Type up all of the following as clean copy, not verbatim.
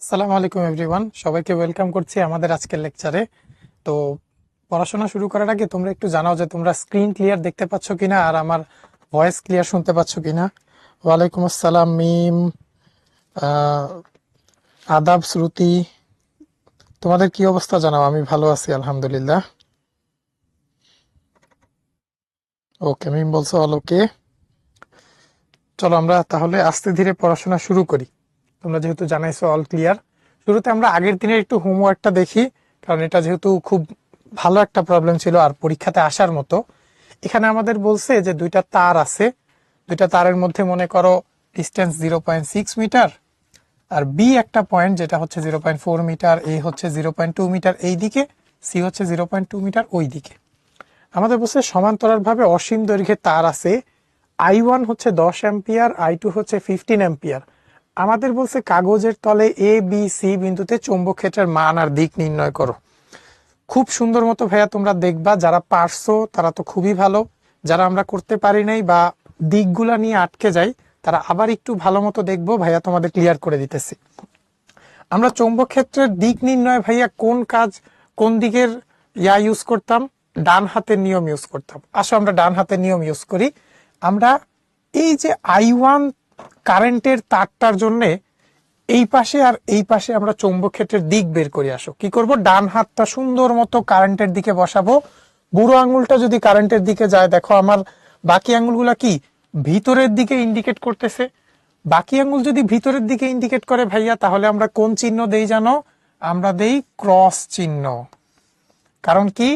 আসসালামু আলাইকুম এভরিওয়ান, সবাইকে ওয়েলকাম করছি আমাদের আজকের লেকচারে। তো পড়াশোনা শুরু করার আগে তোমরা একটু জানাও যে তোমরা স্ক্রিন ক্লিয়ার দেখতে পাচ্ছ কিনা আর আমার ভয়েস ক্লিয়ার শুনতে পাচ্ছ কিনা। ওয়ালাইকুম আসসালাম মিম, আহ, আদাব শ্রুতি, তোমাদের কি অবস্থা জানাও। আমি ভালো আছি আলহামদুলিল্লাহ। ওকে, মিম বলছো অল ওকে। চলো আমরা তাহলে আস্তে ধীরে পড়াশোনা শুরু করি। তোমরা যেহেতু জানাইছো অল ক্লিয়ার, শুরুতে আমরা আগের দিনের একটু হোমওয়ার্কটা দেখি, কারণ এটা যেহেতু খুব ভালো একটা প্রবলেম ছিল আর পরীক্ষাতে আসার মতো। এখানে আমাদের বলছে যে দুইটা তার আছে, দুইটা তারের মধ্যে মনে করো ডিস্টেন্স 0.6 মিটার, আর বি একটা পয়েন্ট যেটা হচ্ছে 0.4 মিটার, এ হচ্ছে 0.2 মিটার এই দিকে, সি হচ্ছে 0.2 মিটার ওই দিকে। আমাদের বলছে সমান্তরালভাবে অসীম দৈর্ঘ্যের তার আছে, I1 হচ্ছে 10 অ্যাম্পিয়ার, I2 হচ্ছে 15 অ্যাম্পিয়ার। আমাদের বলছে কাগজের তলে এ বি সি বিন্দুতে চৌম্বক ক্ষেত্রের মান আর দিক নির্ণয় করো। খুব সুন্দর মতো ভাইয়া তোমরা দেখবা, যারা পারছো তারা তো খুবই ভালো, যারা আমরা করতে পারি নাই বা দিকগুলা নিয়ে আটকে যাই তারা আবার একটু ভালো মতো দেখবো, ভাইয়া তোমাদের ক্লিয়ার করে দিতেছি। আমরা চৌম্বক ক্ষেত্রের দিক নির্ণয় ভাইয়া কোন দিকের ইউজ করতাম, ডান হাতের নিয়ম ইউজ করতাম। আসো আমরা ডান হাতের নিয়ম ইউজ করি। আমরা এই যে I1 কারেন্টের তারটার জন্য এই পাশে আর এই পাশে আমরা চৌম্বক ক্ষেত্রের দিক বের করি। আসো কি করব, ডান হাতটা সুন্দর মতো কারেন্টের দিকে বসাবো। বুড়ো আঙুলটা যদি কারেন্টের দিকে যায়, দেখো আমার বাকি আঙুলগুলা কি ভিতরের দিকে ইন্ডিকেট করতেছে। বাকি আঙুল যদি ভিতরের দিকে ইন্ডিকেট করে ভাইয়া, তাহলে আমরা কোন চিহ্ন দেই জানো? আমরা দেই ক্রস চিহ্ন। কারণ কি,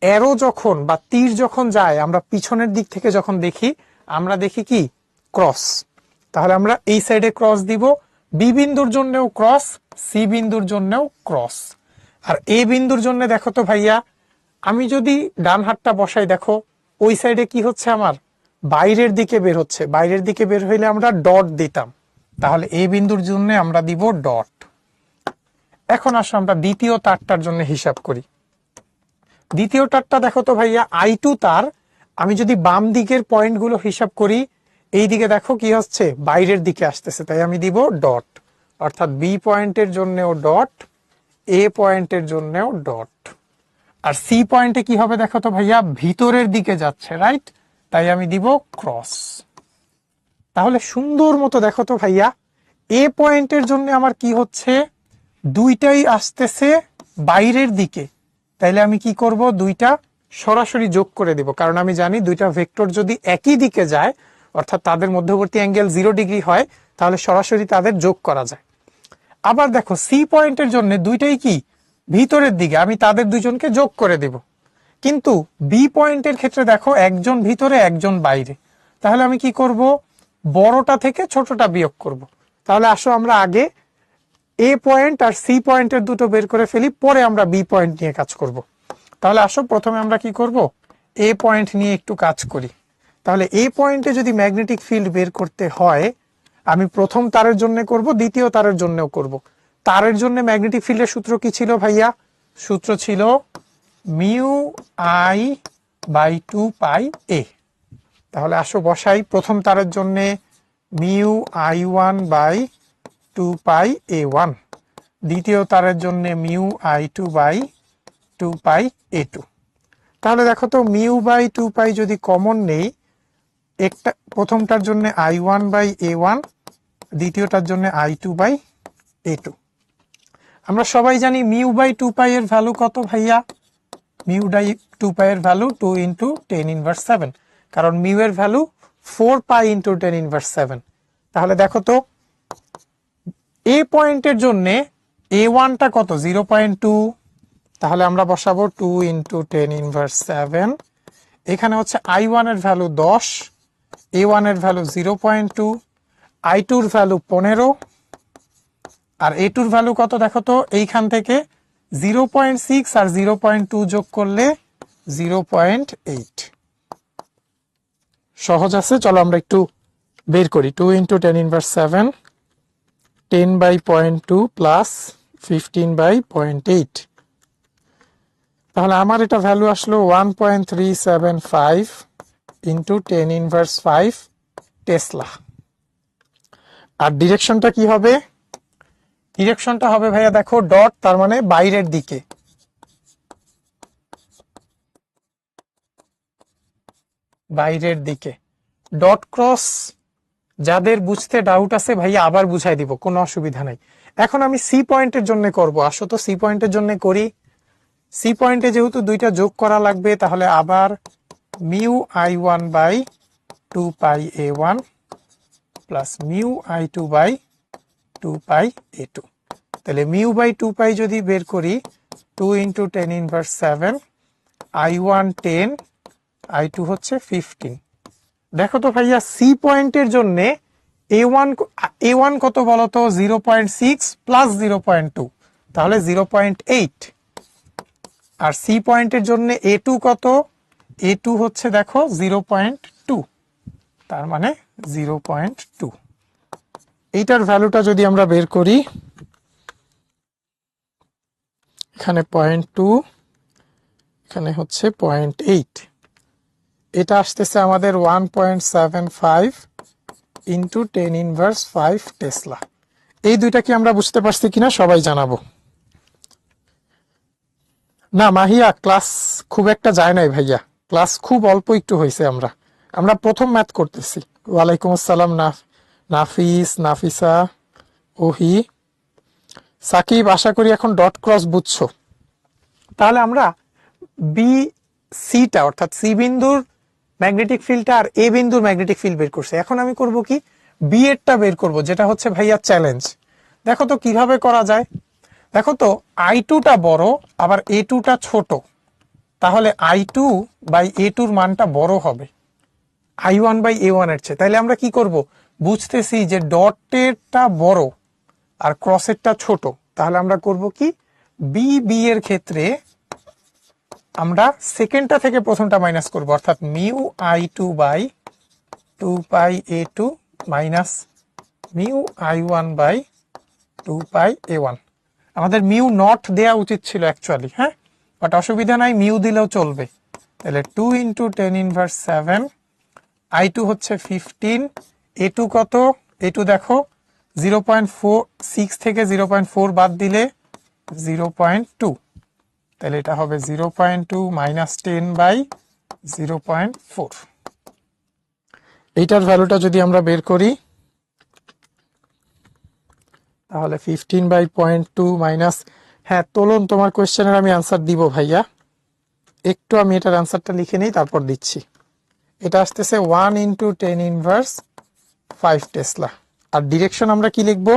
অ্যারো যখন বা তীর যখন যায় আমরা পিছনের দিক থেকে যখন দেখি, আমরা দেখি কি ক্রস। তাহলে আমরা এই সাইডে ক্রস দিব, বি বিন্দুর জন্যও ক্রস, সি বিন্দুর জন্যও ক্রস। আর এ বিন্দুর জন্য দেখো তো ভাইয়া, আমি যদি ডান হাতটা বসাই, দেখো ওই সাইডে কি হচ্ছে, আমার বাইরের দিকে বের হচ্ছে। বাইরের দিকে বের হইলে আমরা ডট দিতাম, তাহলে এ বিন্দুর জন্য আমরা দিব ডট। এখন আসো আমরা দ্বিতীয় তারটার জন্য হিসাব করি। দ্বিতীয় তারটা দেখো তো ভাইয়া, I2 তার, আমি যদি বাম দিকের পয়েন্টগুলো হিসাব করি, এই দিকে দেখো কি হচ্ছে, বাইরের দিকে আসতেছে, তাই আমি দিব ডট। অর্থাৎ বি পয়েন্টের জন্যও ডট, এ পয়েন্টের জন্যও ডট। আর সি পয়েন্টে কি হবে দেখো তো ভাইয়া, ভিতরের দিকে যাচ্ছে, রাইট, তাই আমি দিব ক্রস। তাহলে সুন্দর মতো দেখো তো ভাইয়া, এ পয়েন্টের জন্য আমার কি হচ্ছে, দুইটাই আসতেছে বাইরের দিকে, তাইলে আমি কি করব, দুইটা সরাসরি যোগ করে দিব। কারণ আমি জানি দুইটা ভেক্টর যদি একই দিকে যায়, অর্থাৎ তাদের মধ্যবর্তী অ্যাঙ্গেল 0 ডিগ্রি হয়, তাহলে সরাসরি তাদের যোগ করা যায়। আবার দেখো সি পয়েন্টের জন্য দুইটাই কি ভিতরের দিকে, আমি তাদের দুজনকে যোগ করে দিব। কিন্তু বি পয়েন্টের ক্ষেত্রে দেখো একজন ভিতরে একজন বাইরে, তাহলে আমি কি করব, বড়টা থেকে ছোটটা বিয়োগ করব। তাহলে আসো আমরা আগে এ পয়েন্ট আর সি পয়েন্টের দুটো বের করে ফেলি, পরে আমরা বি পয়েন্ট নিয়ে কাজ করব। তাহলে আসো প্রথমে আমরা কি করব, এ পয়েন্ট নিয়ে একটু কাজ করি। তাহলে এ পয়েন্টে যদি ম্যাগনেটিক ফিল্ড বের করতে হয়, আমি প্রথম তারের জন্য করব, দ্বিতীয় তারের জন্যও করব। তারের জন্য ম্যাগনেটিক ফিল্ডের সূত্র কি ছিল ভাইয়া? সূত্র ছিল মিউ আই বাই 2 পাই এ। তাহলে আসো বসাই, প্রথম তারের জন্য mu I1 by 2 pi A1, দ্বিতীয় তারের জন্য mu I2 by 2 pi A2। তাহলে দেখো তো মিউ বাই 2 পাই যদি কমন নেই, একটা প্রথমটার জন্য I1 বাই A1, দ্বিতীয়টার জন্য I2 বাই A2। আমরা সবাই জানি মিউ বাই 2 পাই এর ভ্যালু কত ভাইয়া? মিউ বাই 2 পাই এর ভ্যালু 2 ইন্টু 10⁻⁷, কারণ মিউ এর ভ্যালু 4 পাই ইন্টু 10⁻⁷। তাহলে দেখো তো এ পয়েন্টের জন্য A1টা কত, 0.2, তাহলে আমরা বসাবো 2 ইন্টু 10⁻⁷। এখানে হচ্ছে I1 এর ভ্যালু 10, A1 এর ভ্যালু 0.2, I2 এর ভ্যালু 15, আর A2 এর ভ্যালু কত দেখো তো, এইখান থেকে 0.6 আর 0.2 যোগ করলে 0.8। সহজ আছে, চলো আমরা একটু বের করি। 2 ইন্টু 10⁻⁷, 10/0.2 প্লাস 15/0.8। তাহলে আমার এটা ভ্যালু আসলো 1.375 ইন্টু 10⁻⁵ টেসলা। আর ডিরেকশনটা কি হবে, ডিরেকশনটা হবে ভাইয়া দেখো ডট, তার মানে বাইরের দিকে। বাইরের দিকে ডট ক্রস যাদের বুঝতে ডাউট আছে ভাইয়া আবার বুঝাই দিব, কোনো অসুবিধা নাই। এখন আমি সি পয়েন্টের জন্য করব, আসো তো সি পয়েন্টের জন্য করি। সি পয়েন্টে যেহেতু দুইটা যোগ করা লাগবে, তাহলে আবার mu I one by two pi A one plus mu I two by two pi A two. তাহলে মিউ বাই টু পাই যদি বের করি, 2 into 10 inverse 7, I one 10, I two হচ্ছে 15। দেখো তো ভাইয়া সি পয়েন্টের জন্য এ ওয়ান কত বলতো, 0.6 প্লাস 0.2, তাহলে 0.8। আর সি পয়েন্টের জন্য এ টু কত, এ টু হচ্ছে দেখো 0.2, তার মানে 0.2। এইটার ভ্যালুটা যদি আমরা বের করি, এখানে 0.2, এখানে হচ্ছে 0.8, এটা আসতেছে আমাদের 1.75 ইন্টু 10 ইনভার্স 5 টেসলা। এই দুইটা কি আমরা বুঝতে পারছি কিনা সবাই জানাবো। না মাহিয়া, ক্লাস খুব একটা যায় নাই ভাইয়া, ক্লাস খুব অল্প একটু হয়েছে। আমরা প্রথম ম্যাথ করতেছি। ওয়ালাইকুম আসসালাম নাফিস, নাফিসা, ওহি, সাকিব, আশা করি এখন ডট ক্রস বুঝছো। তাহলে আমরা বি সিটা অর্থাৎ সি বিন্দুর ম্যাগনেটিক ফিল্ডটা আর এ বিন্দুর ম্যাগনেটিক ফিল্ড বের করছে। এখন আমি করব কি, বি এরটা বের করব, যেটা হচ্ছে ভাইয়া চ্যালেঞ্জ। দেখো তো কিভাবে করা যায়। দেখো তো আই টুটা বড় আবার এ টুটা ছোট, তাহলে আই টু বাই এ টুর মানটা বড় হবে I one by A one এর চেয়ে। তাহলে আমরা কি করব, বুঝতেছি যে ডটেরটা বড় আর ক্রসেরটা ছোট, তাহলে আমরা করব কি, বি এর ক্ষেত্রে আমরা সেকেন্ডটা থেকে প্রথমটা মাইনাস করব, অর্থাৎ mu I two by two pi A two minus mu I one by two pi A one. আমাদের মিউ নট দেয়া উচিত ছিল অ্যাকচুয়ালি, হ্যাঁ, বাট অসুবিধা নাই, মিউ দিলেও চলবে। তাহলে 2 ইন্টু 10 ইনভার্স 7, আই টু হচ্ছে 15, এ টু কত, এ টু দেখো 0.46 থেকে 0.4 বাদ দিলে 0.2, তাহলে এটা হবে 0.2 মাইনাস 10 বাই 0.4। এইটার ভ্যালুটা যদি আমরা বের করি, তাহলে 15 বাই 0.2 মাইনাস, হ্যাঁ তোলন তোমার কোয়েশ্চেনের আমি আনসার দিব ভাইয়া, একটু আমি এটার আনসারটা লিখে নিই তারপর দিচ্ছি। এটা আসতেছে 1 ইন্টু 10 ইনভার্স 5 টেসলা। আর ডিরেকশন আমরা কি লিখবো,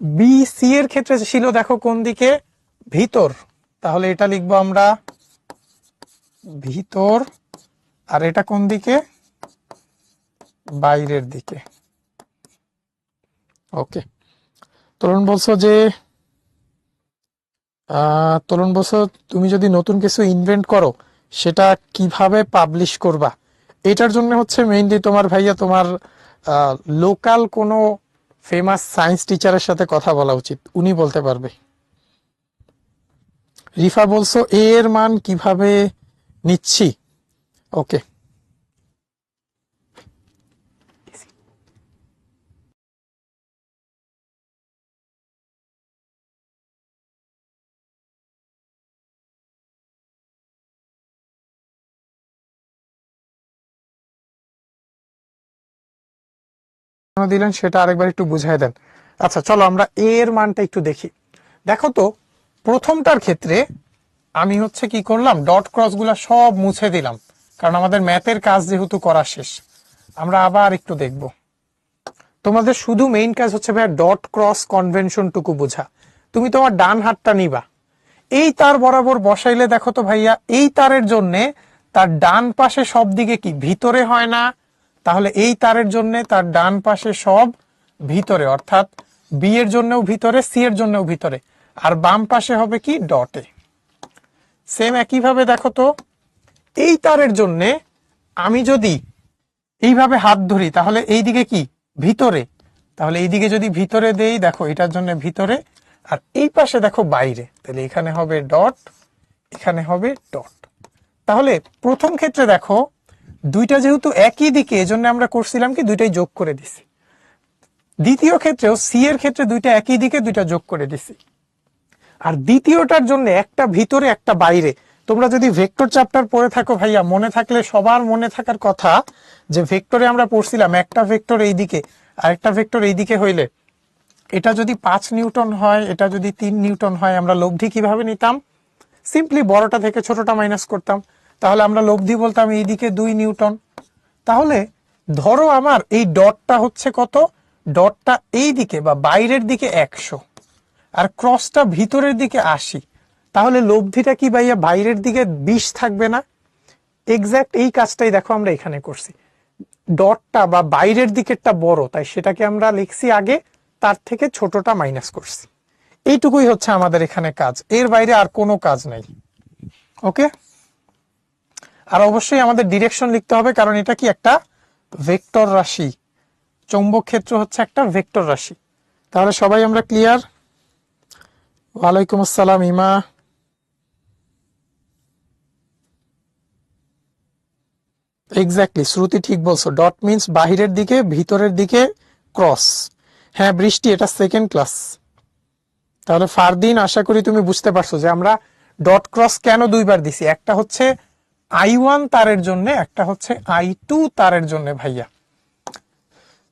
বি সি এর ক্ষেত্রে ছিল দেখো কোন দিকে, ভিতর, তাহলে এটা লিখবো আমরা ভিতর, আর এটা কোন দিকে, বাইরের দিকে। ওকে, তরুণ বলছো যে তুমি যদি নতুন কিছু ইনভেন্ট করো সেটা কিভাবে পাবলিশ করবা, এটার জন্য হচ্ছে মেইনলি তোমার ভাইয়া তোমার লোকাল কোনো ফেমাস সায়েন্স টিচারের সাথে কথা বলা উচিত, উনি বলতে পারবে। রিফা বলছো এ এর মান কিভাবে নিচ্ছি, ওকে, দিলেন সেটা আরেকবার একটু বুঝাই দেন। আচ্ছা চলো আমরা এ এর মানটা একটু দেখি। দেখো তো প্রথমটার ক্ষেত্রে আমি হচ্ছে কি করলাম, ডট ক্রস গুলা সব মুছে দিলাম, কারণ আমাদের ম্যাথের কাজ যেহেতু করা শেষ। আমরা আবার একটু দেখব, তোমাদের শুধু মেইন কাজ হচ্ছে ভাইয়া ডট ক্রস কনভেনশন টুকু বোঝা। তুমি তোমার ডান হাতটা নিবা, এই তার বরাবর বসাইলে দেখো তো ভাইয়া এই তারের জন্য তার ডান পাশে সব দিকে কি ভিতরে হয় না, তাহলে এই তারের জন্য তার ডান পাশে সব ভিতরে, অর্থাৎ বি এর জন্যও ভিতরে, সি এর জন্যও ভিতরে, আর বাম পাশে হবে কি ডটে। সেম একইভাবে দেখো তো এই তারের জন্য আমি যদি এইভাবে হাত ধরি তাহলে এই দিকে কি ভিতরে, তাহলে এইদিকে যদি ভিতরে দেই দেখো এটার জন্য ভিতরে, আর এই পাশে দেখো বাইরে, তাহলে এখানে হবে ডট, এখানে হবে ডট। তাহলে প্রথম ক্ষেত্রে দেখো দুইটা যেহেতু একই দিকে, এজন্য আমরা করছিলাম কি দুইটাই যোগ করে দিছি। দ্বিতীয় ক্ষেত্রেও সি এর ক্ষেত্রে দুইটা একই দিকে, দুইটা যোগ করে দিছি। আর দ্বিতীয়টার জন্য একটা ভিতরে একটা বাইরে। তোমরা যদি ভেক্টর চ্যাপ্টার পড়ে থাকো ভাইয়া, মনে থাকলে সবার মনে থাকার কথা যে ভেক্টরে আমরা পড়ছিলাম একটা ভেক্টর এইদিকে আর একটা ভেক্টর এইদিকে হইলে এটা যদি 5 নিউটন হয়, এটা যদি 3 নিউটন হয়, আমরা লব্ধি কিভাবে নিতাম? সিম্পলি বড়টা থেকে ছোটটা মাইনাস করতাম। তাহলে আমরা লব্ধি বলতাম এইদিকে 2 নিউটন। তাহলে ধরো আমার এই ডটটা হচ্ছে কত, ডটটা এই দিকে বা বাইরের দিকে 100 আর ক্রসটা ভিতরের দিকে 80, তাহলে লব্ধিটা কি ভাইয়া বাইরের দিকে 20 থাকবে না? এক্স্যাক্ট এই কাজটাই দেখো আমরা এখানে করছি। ডটটা বা বাইরের দিকেরটা বড়, তাই সেটাকে আমরা লিখছি আগে, তার থেকে ছোটটা মাইনাস করছি। এইটুকুই হচ্ছে আমাদের এখানে কাজ, এর বাইরে আর কোনো কাজ নাই। ওকে, আর অবশ্যই আমাদের ডিরেকশন লিখতে হবে, কারণ এটা কি একটা ভেক্টর রাশি, চৌম্বক ক্ষেত্র হচ্ছে একটা ভেক্টর রাশি। তাহলে সবাই আমরা ক্লিয়ার? ওয়ালাইকুম আসসালাম ইমা। এক্স্যাক্টলি, শ্রুতি ঠিক বলছো, ডট মিন্স বাহিরের দিকে, ভিতরের দিকে ক্রস। হ্যাঁ বৃষ্টি, এটা সেকেন্ড ক্লাস। তাহলে ফারদিন, আশা করি তুমি বুঝতে পারছো যে আমরা ডট ক্রস কেন দুইবার দিছি। একটা হচ্ছে I1 তারের জন্য, একটা হচ্ছে I2 তারের জন্য ভাইয়া।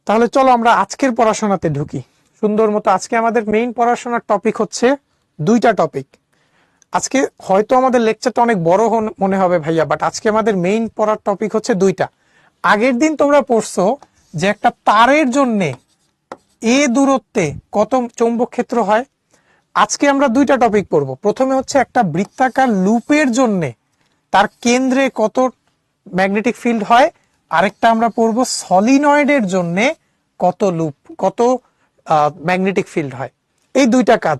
তাহলে চলো আমরা আজকের পড়াশোনাতে ঢুকি সুন্দর মতো। আজকে আমাদের মেইন পড়াশোনার টপিক হচ্ছে দুইটা টপিক। আজকে হয়তো আমাদের লেকচারটা অনেক বড় মনে হবে ভাইয়া, বাট আজকে আমাদের মেইন পড়ার টপিক হচ্ছে দুইটা। আগের দিন তোমরা পড়ছো যে একটা তারের জন্য এ দূরত্বে কত চৌম্বক ক্ষেত্র হয়। আজকে আমরা দুইটা টপিক পড়বো। প্রথমে হচ্ছে একটা বৃত্তাকার লুপের জন্য তার কেন্দ্রে কত ম্যাগনেটিক ফিল্ড হয়, আরেকটা আমরা পড়বো সলিনয়েডের জন্য কত লুপ, কত ম্যাগনেটিক ফিল্ড হয়। এই দুইটা কাজ,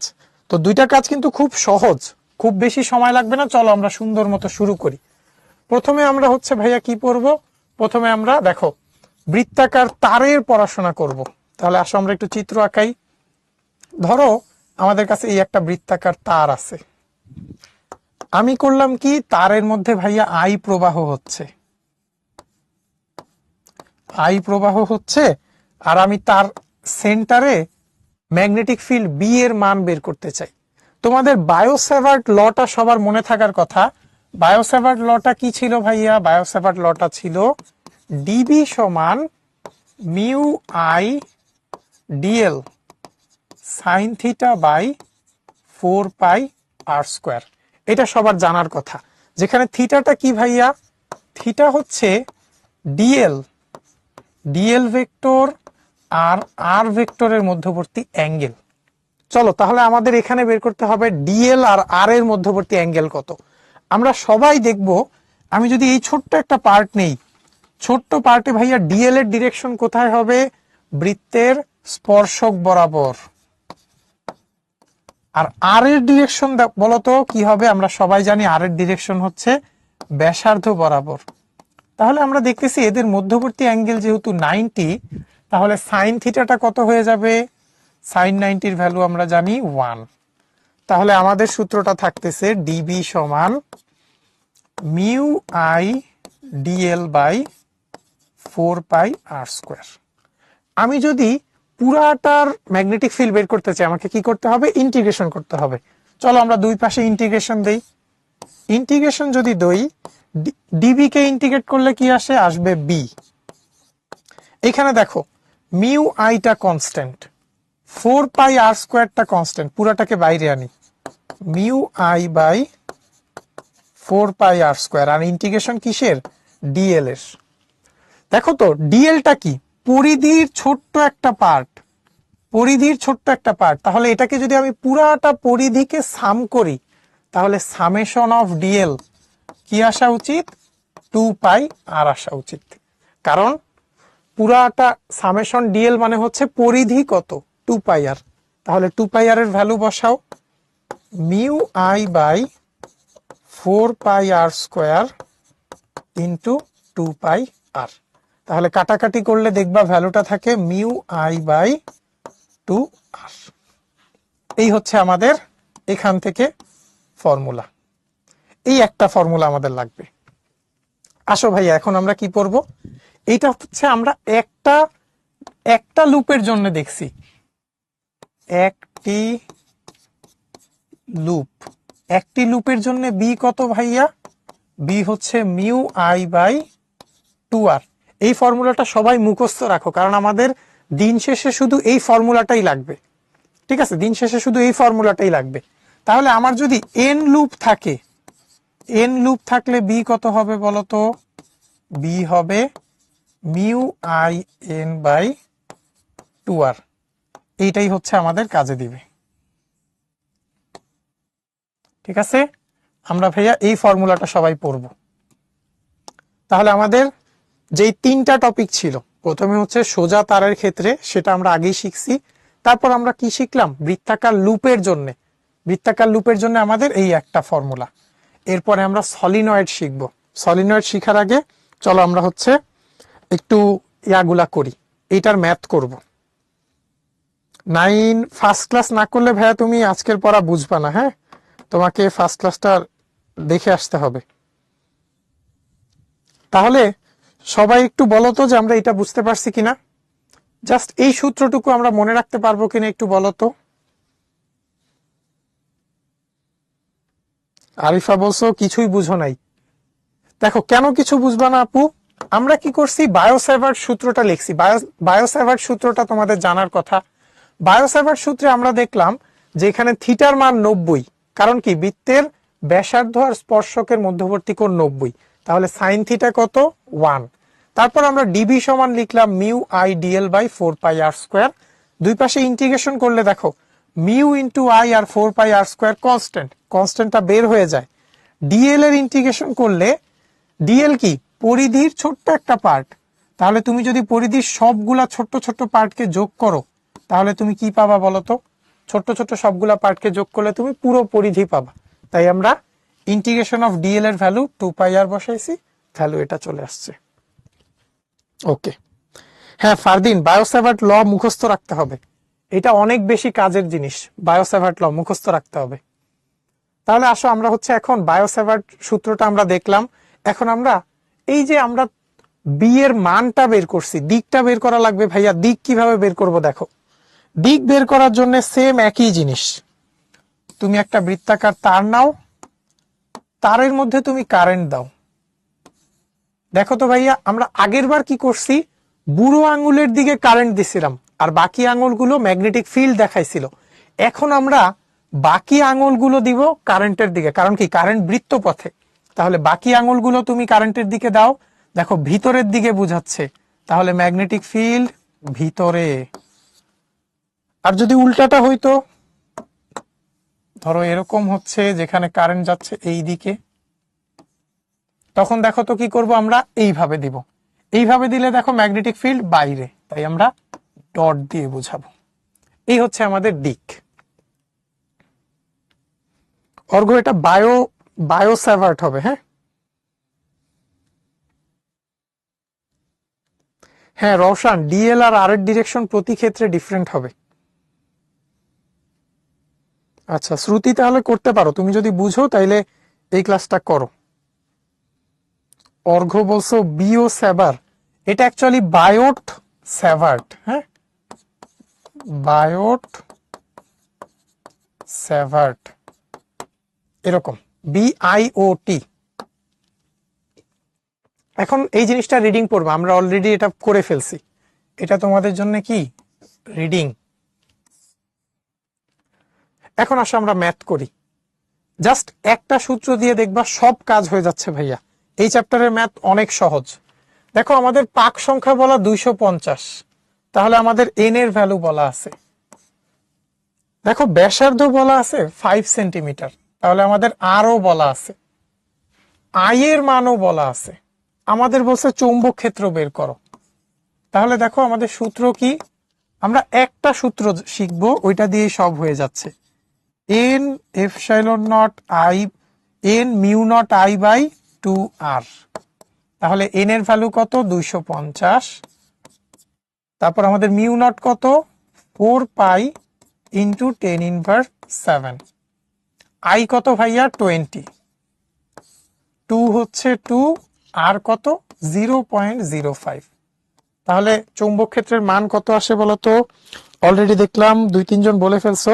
তো দুইটা কাজ কিন্তু খুব সহজ, খুব বেশি সময় লাগবে না। চলো আমরা সুন্দর মতো শুরু করি। প্রথমে আমরা হচ্ছে ভাইয়া কি পড়বো, প্রথমে আমরা দেখো বৃত্তাকার তারের পড়াশোনা করব। তাহলে আসো আমরা একটু চিত্র আঁকাই। ধরো আমাদের কাছে এই একটা বৃত্তাকার তার আছে, আমি করলাম কি, তারের মধ্যে ভাইয়া আই প্রবাহ হচ্ছে, আই প্রবাহ হচ্ছে, আর আমি তার সেন্টারে ম্যাগনেটিক ফিল্ড বি এর মান বের করতে চাই। তোমাদের বায়োসেভার্ট লটা সবার মনে থাকার কথা। বায়োসেভার্ট লটা কি ছিল ভাইয়া? বায়োসেভার্ট লটা ছিল ডিবি সমান mu I DL sine theta by 4 pi R square. এটা সবার জানার কথা। যেখানে থিটাটা কি ভাইয়া? থিটা হচ্ছে ডিএল, ডিএল ভেক্টর আর আর ভেক্টরের মধ্যবর্তী অ্যাঙ্গেল। চলো তাহলে আমাদের এখানে বের করতে হবে ডিএল আর আর এর মধ্যবর্তী অ্যাঙ্গেল কত। আমরা সবাই দেখব, আমি যদি এই ছোট্ট একটা পার্ট নেই, ছোট্ট পার্টে ভাইয়া ডিএল এর ডিরেকশন কোথায় হবে? বৃত্তের স্পর্শক বরাবর। আর আর এর ডিরেকশন বলতো কি হবে? আমরা সবাই জানি আর এর ডিরেকশন হচ্ছে ব্যাসার্ধ বরাবর। তাহলে আমরা দেখতেছি এদের মধ্যবর্তী অ্যাঙ্গেল যেহেতু 90, তাহলে সাইন থিটাটা কত হয়ে যাবে? সাইন 90 এর ভ্যালু আমরা জানি 1। তাহলে আমাদের সূত্রটা থাকতেছে ডিবি সমান mu I DL by 4 pi R square. আমি যদি পুরাটার ম্যাগনেটিক ফিল্ড বের করতে চাই, আমাকে কি করতে হবে? ইন্টিগ্রেশন করতে হবে। চলো আমরা দুই পাশে ইন্টিগ্রেশন দেই। ইন্টিগ্রেশন যদি দেই, ডিবি কে ইন্টিগ্রেট করলে কি আসে? আসবে বি। এখানে দেখো মিউ আইটা কনস্ট্যান্ট, 4 পাই আর স্কোয়ারটা কনস্ট্যান্ট, পুরাটাকে বাইরে আনি, mu I by 4 pi R square. আর ইন্টিগ্রেশন কিসের? ডিএল এর। দেখো তো ডিএলটা কি? পরিধির ছোট্ট একটা পার্ট, পরিধির ছোট্ট একটা পার্ট। তাহলে এটাকে যদি আমি পুরাটা পরিধিকে সাম করি, তাহলে সামেশন অফ ডিএল কি আসা উচিত? 2 পাই আর আসা উচিত। কারণ পুরাটা সামেশন ডিএল মানে হচ্ছে পরিধি কত? 2 পাই আর। তাহলে 2 পাই আর এর ভ্যালু বসাও, mu I by 4 pi R square into 2 pi R. তাহলে কাটাকাটি করলে দেখবা ভ্যালুটা থাকে মিউ আই বাই 2 আর। এই হচ্ছে আমাদের এখান থেকে ফর্মুলা। এই একটা ফর্মুলা আমাদের লাগবে। আসো ভাইয়া এখন আমরা কি পড়বো? এটা হচ্ছে আমরা একটা একটা লুপের জন্য দেখছি, একটি লুপ, একটি লুপের জন্য বি কত ভাইয়া? বি হচ্ছে মিউ আই বাই 2r। এই ফর্মুলাটা সবাই মুখস্থ রাখো, কারণ আমাদের দিন শেষে শুধু এই ফর্মুলাটাই লাগবে। ঠিক আছে, দিন শেষে শুধু এই ফর্মুলাটাই লাগবে। তাহলে আমার যদি এন লুপ থাকে, এন লুপ থাকলে বি কত হবে বলতো? বি হবে mu I N by 2r। এইটাই হচ্ছে আমাদের কাজে দিবে। ঠিক আছে, আমরা ভাইয়া এই ফর্মুলাটা সবাই পড়ব। তাহলে আমাদের যেই তিনটা টপিক ছিল, প্রথমে হচ্ছে সোজা তারের ক্ষেত্রে, সেটা আমরা আগেই শিখছি। তারপর আমরা কি শিখলাম? বৃত্তাকার লুপের জন্য, বৃত্তাকার লুপের জন্য আমাদের এই একটা ফর্মুলা। এরপরে আমরা সলিনয়েড শিখব। সলিনয়েড শিখার আগে চলো আমরা হচ্ছে একটু ইয়াগুলা করি, এইটার ম্যাথ করব। 9 ফার্স্ট ক্লাস না করলে ভাইয়া তুমি আজকের পড়া বুঝবা না। হ্যাঁ, তোমাকে ফার্স্ট ক্লাসটা দেখে আসতে হবে। তাহলে সবাই একটু বলো তো যে আমরা এটা বুঝতে পারছি কিনা, জাস্ট এই সূত্রটুকু আমরা মনে রাখতে পারবো কিনা একটু বলো তো। আরিফা বলছো কিছুই বুঝো নাই। দেখো কেন কিছু বুঝবা না আপু, আমরা কি করছি? বায়োসেভার্ট সূত্রটা লিখছি। বায়োসেভার্ট সূত্রটা তোমাদের জানার কথা। বায়োসেভার্ট সূত্রে আমরা দেখলাম যে এখানে থিটার মান 90, কারণ কি? বৃত্তের ব্যাসার্ধ আর স্পর্শকের মধ্যবর্তী কোণ 90, তাহলে সাইন থিটা কত? 1। তারপর আমরা ডিবি সমান লিখলাম mu I DL by 4 pi R square. দুই পাশে ইন্টিগ্রেশন করলে দেখো mu into I R 4 pi R square constant, কনস্ট্যান্টটা বের হয়ে যায়। ডিএল এর ইন্টিগ্রেশন করলে, ডিএল কি? পরিধির ছোট্ট একটা পার্ট। তাহলে তুমি যদি পরিধির সবগুলা ছোট্ট ছোট্ট পার্টকে যোগ করো, তাহলে তুমি কি পাবা বলতো? ছোট্ট ছোট্ট সবগুলা পার্টকে যোগ করলে তুমি পুরো পরিধি পাবা। তাই আমরা ইন্টিগ্রেশন অফ ডিএল এর ভ্যালু 2 পাই আর বসাইছি, ভ্যালু এটা চলে আসছে। ওকে, হ্যাঁ ফারদিন, বায়োসেভার্ট ল মুখস্থ রাখতে হবে। এটা অনেক বেশি কাজের জিনিস, বায়োসেভার্ট ল মুখস্থ রাখতে হবে। তাহলে আসো আমরা হচ্ছে এখন বায়োসেভার্ট সূত্রটা আমরা দেখলাম। এখন আমরা এই যে আমরা বি এর মানটা বের করছি, দিকটা বের করা লাগবে ভাইয়া। দিক কিভাবে বের করব দেখো, দিক বের করার জন্য সেম একই জিনিস। তুমি একটা বৃত্তাকার তার নাও, তারের মধ্যে তুমি কারেন্ট দাও। দেখো তো ভাইয়া, আমরা আগের বার কি করছি? বুড়ো আঙুলের দিকে কারেন্ট দিছিলাম, আর বাকি আঙুলগুলো ম্যাগনেটিক ফিল্ড দেখাইছিল। এখন আমরা বাকি আঙুলগুলো দিব কারেন্টের দিকে, কারণ কি? কারেন্ট বৃত্ত পথে। তাহলে বাকি আঙুলগুলো তুমি কারেন্টের দিকে দাও। দেখো ভিতরের দিকে বুঝাচ্ছে, তাহলে ম্যাগনেটিক ফিল্ড ভিতরে। আর যদি উল্টাটা হইতো, ধরো এরকম হচ্ছে, যেখানে কারেন্ট যাচ্ছে এই দিকে, তখন দেখো তো কি করব? আমরা এইভাবে দিব। এইভাবে দিলে দেখো ম্যাগনেটিক ফিল্ড বাইরে, তাই আমরা ডট দিয়ে বুঝাবো। এই হচ্ছে আমাদের দিক। অর্ঘ এটা বায়োসেভার্ট হবে। হ্যাঁ হ্যাঁ রওশান, ডিএল আর আর এর ডিরেকশন প্রতি ক্ষেত্রে ডিফারেন্ট হবে। আচ্ছা শ্রুতি, তাহলে করতে পারো তুমি যদি বুঝো, তাইলে এই ক্লাসটা করো। অর্ঘ বলছো বিও সেভার, এটা অ্যাকচুয়ালি বায়োট সেভার্ট। হ্যাঁ, বায়োট সেভার্ট এরকম, BIOT। এখন এই জিনিসটা রিডিং পড়বো, আমরা অলরেডি এটা করে ফেলছি। এটা তোমাদের জন্য কি রিডিং। এখন আসো আমরা ম্যাথ করি। জাস্ট একটা সূত্র দিয়ে দেখবা সব কাজ হয়ে যাচ্ছে ভাইয়া। এই চ্যাপ্টারের ম্যাথ অনেক সহজ। দেখো আমাদের পাক সংখ্যা বলা 250, তাহলে আমাদের এন এর ভ্যালু বলা আছে। দেখো ব্যাসার্ধ বলা আছে 5 সেন্টিমিটার, তাহলে আমাদের আরও বলা আছে। আই এর মানও বলা আছে। আমাদের বলছে চৌম্বক ক্ষেত্র বের করো। তাহলে দেখো আমাদের সূত্র কি? আমরা একটা সূত্র শিখবো, ওইটা দিয়ে সব হয়ে যাচ্ছে। N epsilon not I, N mu not I by 2r। তাহলে এন এর ভ্যালু কত? 250। তারপর আমাদের মিউ নট কত? 4 পাই ইন্টু 10⁻⁷। আই কত ভাইয়া? 20। 2 হচ্ছে 2, আর কত? 0.05। তাহলে চৌম্বক ক্ষেত্রের মান কত আসে বলতো? অলরেডি দেখলাম 2-3 জন বলে ফেলছো,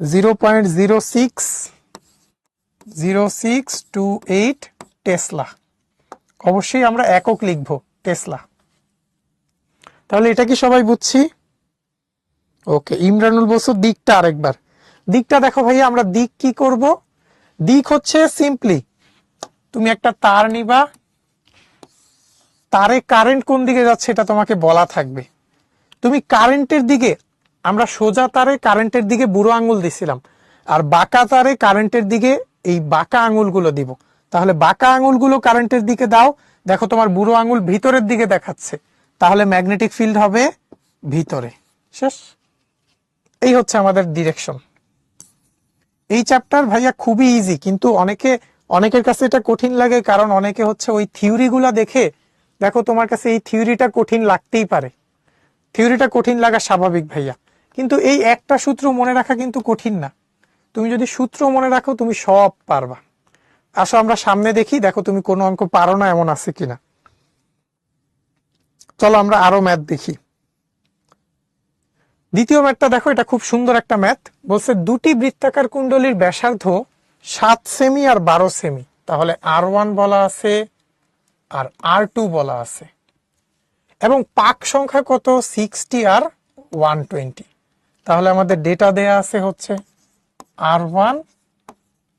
0.060628 টেসলা। অবশ্যই আমরা একক লিখবো, টেসলা। তাহলে এটা কি সবাই বুঝছি? ওকে, ইমরানুল বলছো দিকটা আরেকবার। দিকটা দেখো ভাইয়া, আমরা দিক কি করব? দিক হচ্ছে সিম্পলি তুমি একটা তার নিবা, তারে কারেন্ট কোন দিকে যাচ্ছে এটা তোমাকে বলা থাকবে। তুমি কারেন্টের দিকে, আমরা সোজা তারে কারেন্টের দিকে বুড়ো আঙুল দিছিলাম, আর বাঁকা তারে কারেন্টের দিকে এই বাঁকা আঙুলগুলো দিব। তাহলে বাঁকা আঙুলগুলো কারেন্টের দিকে দাও, দেখো তোমার বুড়ো আঙুল ভিতরের দিকে দেখাচ্ছে, তাহলে ম্যাগনেটিক ফিল্ড হবে ভিতরে। শেষ। এই হচ্ছে আমাদের ডিরেকশন। এই চ্যাপ্টার ভাইয়া খুবই ইজি, কিন্তু অনেকের কাছে এটা কঠিন লাগে, কারণ অনেকে হচ্ছে ওই থিওরিগুলা দেখে, দেখো তোমার কাছে এই থিওরিটা কঠিন লাগতেই পারে, থিওরিটা কঠিন লাগা স্বাভাবিক ভাইয়া, কিন্তু এই একটা সূত্র মনে রাখা কিন্তু কঠিন না। তুমি যদি সূত্র মনে রাখো তুমি সব পারবা। আসো আমরা সামনে দেখি, দেখো তুমি কোনো অঙ্ক পারো না এমন আছে কিনা। চলো আমরা আরো ম্যাথ দেখি। দ্বিতীয় ম্যাথটা দেখো, এটা খুব সুন্দর একটা ম্যাথ। বলছে দুটি বৃত্তাকার কুণ্ডলীর ব্যাসার্ধ 7 সেমি আর 12 সেমি। তাহলে R1 বলা আছে আর R2 বলা আছে, এবং পাক সংখ্যা কত? 60 আর 120। তাহলে আমাদের ডেটা দেয়া আছে হচ্ছে R1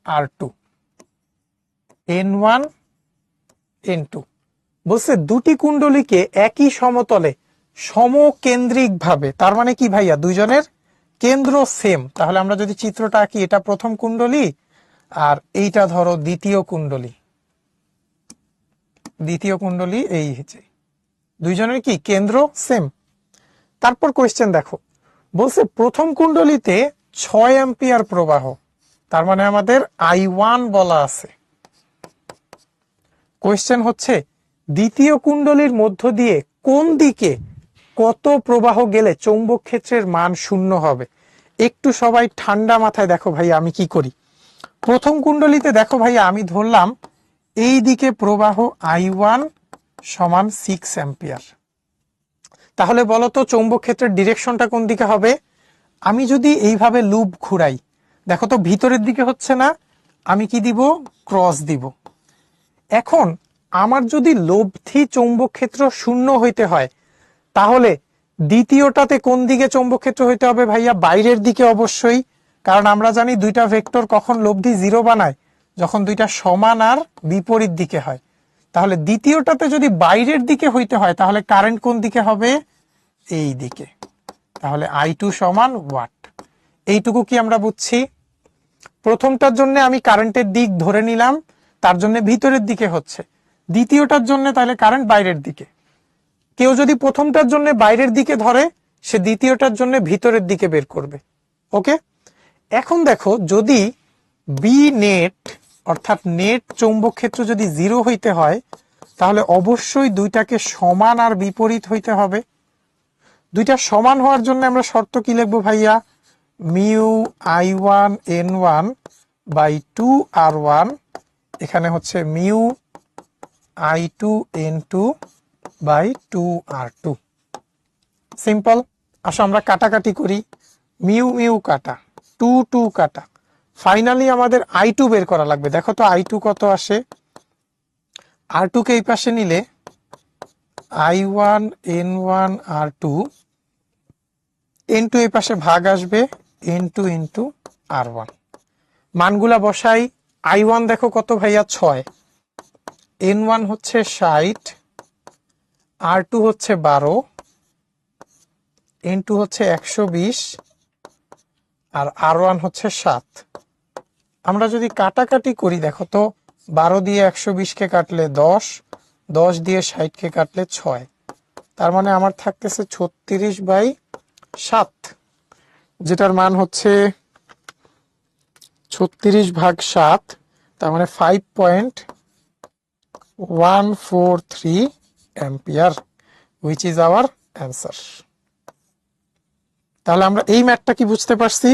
R2 N1 N2। বলছে দুটি কুণ্ডলীকে একই সমতলে সমকেন্দ্রিক ভাবে, তার মানে কি ভাইয়া, দুইজনের কেন্দ্র সেম। তাহলে আমরা যদি চিত্রটা আঁকি, এটা প্রথম কুণ্ডলী আর এইটা ধরো দ্বিতীয় কুণ্ডলী, দ্বিতীয় কুণ্ডলী এই হচ্ছে, দুইজনের কি কেন্দ্র সেম। তারপর কোয়েশ্চেন দেখো, বলছে প্রথম কুণ্ডলীতে 6 অ্যাম্পিয়ার প্রবাহ, তার মানে আমাদের I1 বলা আছে। কোয়েশ্চেন হচ্ছে দ্বিতীয় কুণ্ডলীর মধ্য দিয়ে কোন দিকে কত প্রবাহ গেলে চৌম্বক ক্ষেত্রের মান 0 হবে। একটু সবাই ঠান্ডা মাথায় দেখো ভাইয়া আমি কি করি। প্রথম কুণ্ডলীতে দেখো ভাইয়া, আমি ধরলাম এই দিকে প্রবাহ I1 সমান 6 অ্যাম্পিয়ার। তাহলে বলো তো চৌম্বক ক্ষেত্রের ডিরেকশনটা কোন দিকে হবে? আমি যদি এইভাবে লুপ ঘুরাই, দেখো তো ভিতরের দিকে হচ্ছে না, আমি কি দিব? ক্রস দিব। এখন আমার যদি লব্ধি চৌম্বক ক্ষেত্র 0 হইতে হয়, তাহলে দ্বিতীয়টাতে কোন দিকে চৌম্বক ক্ষেত্র হইতে হবে ভাইয়া? বাইরের দিকে অবশ্যই, কারণ আমরা জানি দুইটা ভেক্টর কখন লব্ধি 0 বানায়, যখন দুইটা সমান আর বিপরীত দিকে হয়। তাহলে দ্বিতীয়টাতে যদি বাইরের দিকে হইতে হয়, তাহলে কারেন্ট কোন দিকে হবে? এই দিকে। তাহলে I2 সমান ওয়াট। এইটুকু কি আমরা বুঝছি? প্রথমটার জন্য আমি কারেন্টের দিক ধরে নিলাম, তার জন্য ভিতরের দিকে হচ্ছে। দ্বিতীয়টার জন্য তাহলে কারেন্ট বাইরের দিকে। কেউ যদি প্রথমটার জন্য বাইরের দিকে ধরে, সে দ্বিতীয়টার জন্য ভিতরের দিকে বের করবে। ওকে, এখন দেখো যদি বি নেট অর্থাৎ নেট চৌম্বক ক্ষেত্র যদি 0 হইতে হয়, তাহলে অবশ্যই দুইটাকে সমান আর বিপরীত হইতে হবে। দুইটা সমান হওয়ার জন্য আমরা শর্ত কি লিখবো ভাইয়া? Mu I1 N1 by 2 R1, এখানে হচ্ছে mu I2 N2 by 2 R2। Simple. আসো আমরা কাটাকাটি করি, মিউ মিউ কাটা, 2 2 কাটা, ফাইনালি আমাদের I2 বের করা লাগবে। দেখো তো I2 কত আসে? R2 কে এই পাশে নিলে I1 N1 R2, N2 এই পাশে ভাগ আসবে, N2 ইন্টু R1। মানগুলা বসাই। I1 দেখো কত ভাইয়া? 6, N1 হচ্ছে 60, R2 হচ্ছে 12, N2 হচ্ছে 120, আর R1 হচ্ছে 7। আমরা যদি কাটাকাটি করি, দেখো তো 12 দিয়ে 120 কে কাটলে 10, 10 দিয়ে 60 কে কাটলে 6, তার মানে আমার থাকতেছে 36/7, যেটার মান হচ্ছে 36/7, তার মানে 5.143 ampere, which is our answer। তাহলে আমরা এই ম্যাথটা কি বুঝতে পারছি?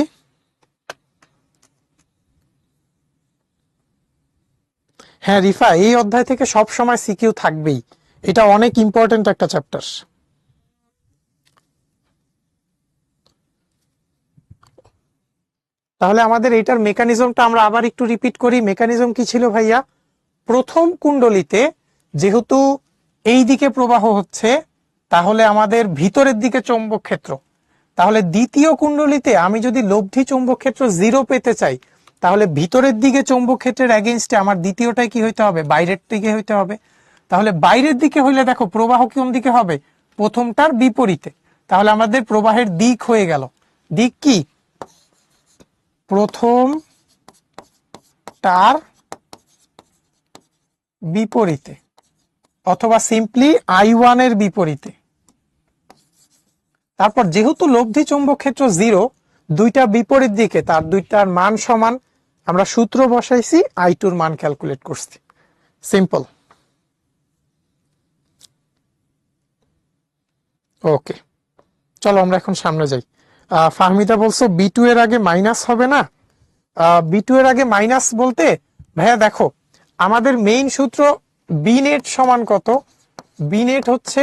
হ্যাঁ রিফা, এই অধ্যায় থেকে সব সময় সিকিউ থাকবেই, এটা অনেক ইম্পর্টেন্ট একটা চ্যাপ্টার। তাহলে আমাদের এটার মেকানিজমটা আমরা আবার একটু রিপিট করি। মেকানিজম কি ছিল ভাইয়া? প্রথম কুণ্ডলিতে যেহেতু এই দিকে প্রবাহ হচ্ছে, তাহলে আমাদের ভিতরের দিকে চৌম্বক ক্ষেত্র। তাহলে দ্বিতীয় কুণ্ডলিতে আমি যদি লব্ধি চৌম্বক ক্ষেত্র 0 পেতে চাই, তাহলে ভিতরের দিকে চৌম্বক ক্ষেত্রের এগেইনস্টে আমার দ্বিতীয়টাই কি হইতে হবে? বাইরের দিকে হইতে হবে। তাহলে বাইরের দিকে হইলে দেখো প্রবাহ কোন দিকে হবে? প্রথমটার বিপরীতে। তাহলে আমাদের প্রবাহের দিক হয়ে গেল, দিক কি? প্রথমটার বিপরীতে, অথবা সিম্পলি I1 এর বিপরীতে। তারপর যেহেতু লব্ধি চৌম্বক ক্ষেত্র 0, দুইটা বিপরীত দিকে, তার দুইটার মান সমান, আমরা সূত্র বসাইছি, I2 এর মান ক্যালকুলেট করছি। সিম্পল। ওকে, চলো আমরা এখন সামনে যাই। ফাহমিদা বলছো B2 এর আগে মাইনাস হবে না? B2 এর আগে মাইনাস বলতে ভাইয়া দেখো, আমাদের মেইন সূত্র B নেট সমান কত? B নেট হচ্ছে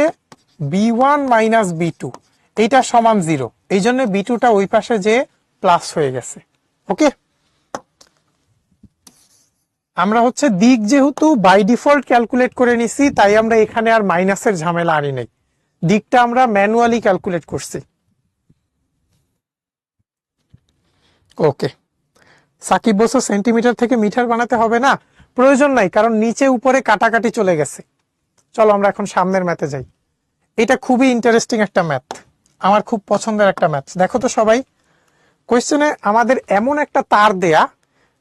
B1 মাইনাস B2, এইটা সমান 0। এই জন্য B2টা ওই পাশে যে প্লাস হয়ে গেছে। ওকে, আমরা হচ্ছে দিক যেহেতু বাই ডিফল্ট ক্যালকুলেট করে নিছি, তাই আমরা এখানে আর মাইনাসের ঝামেলা আনি নাই, দিকটা আমরা ম্যানুয়ালি ক্যালকুলেট করছি। ওকে, সাকিব বলছো সেন্টিমিটার থেকে মিটার বানাতে হবে না, প্রয়োজন নাই, কারণ নিচে উপরে কাটাকাটি চলে গেছে। চলো আমরা এখন সামনের ম্যাথে যাই। এটা খুবই ইন্টারেস্টিং একটা ম্যাথ, আমার খুব পছন্দের একটা ম্যাথ। দেখো তো সবাই, কোয়েশ্চেনে আমাদের এমন একটা তার দেয়া,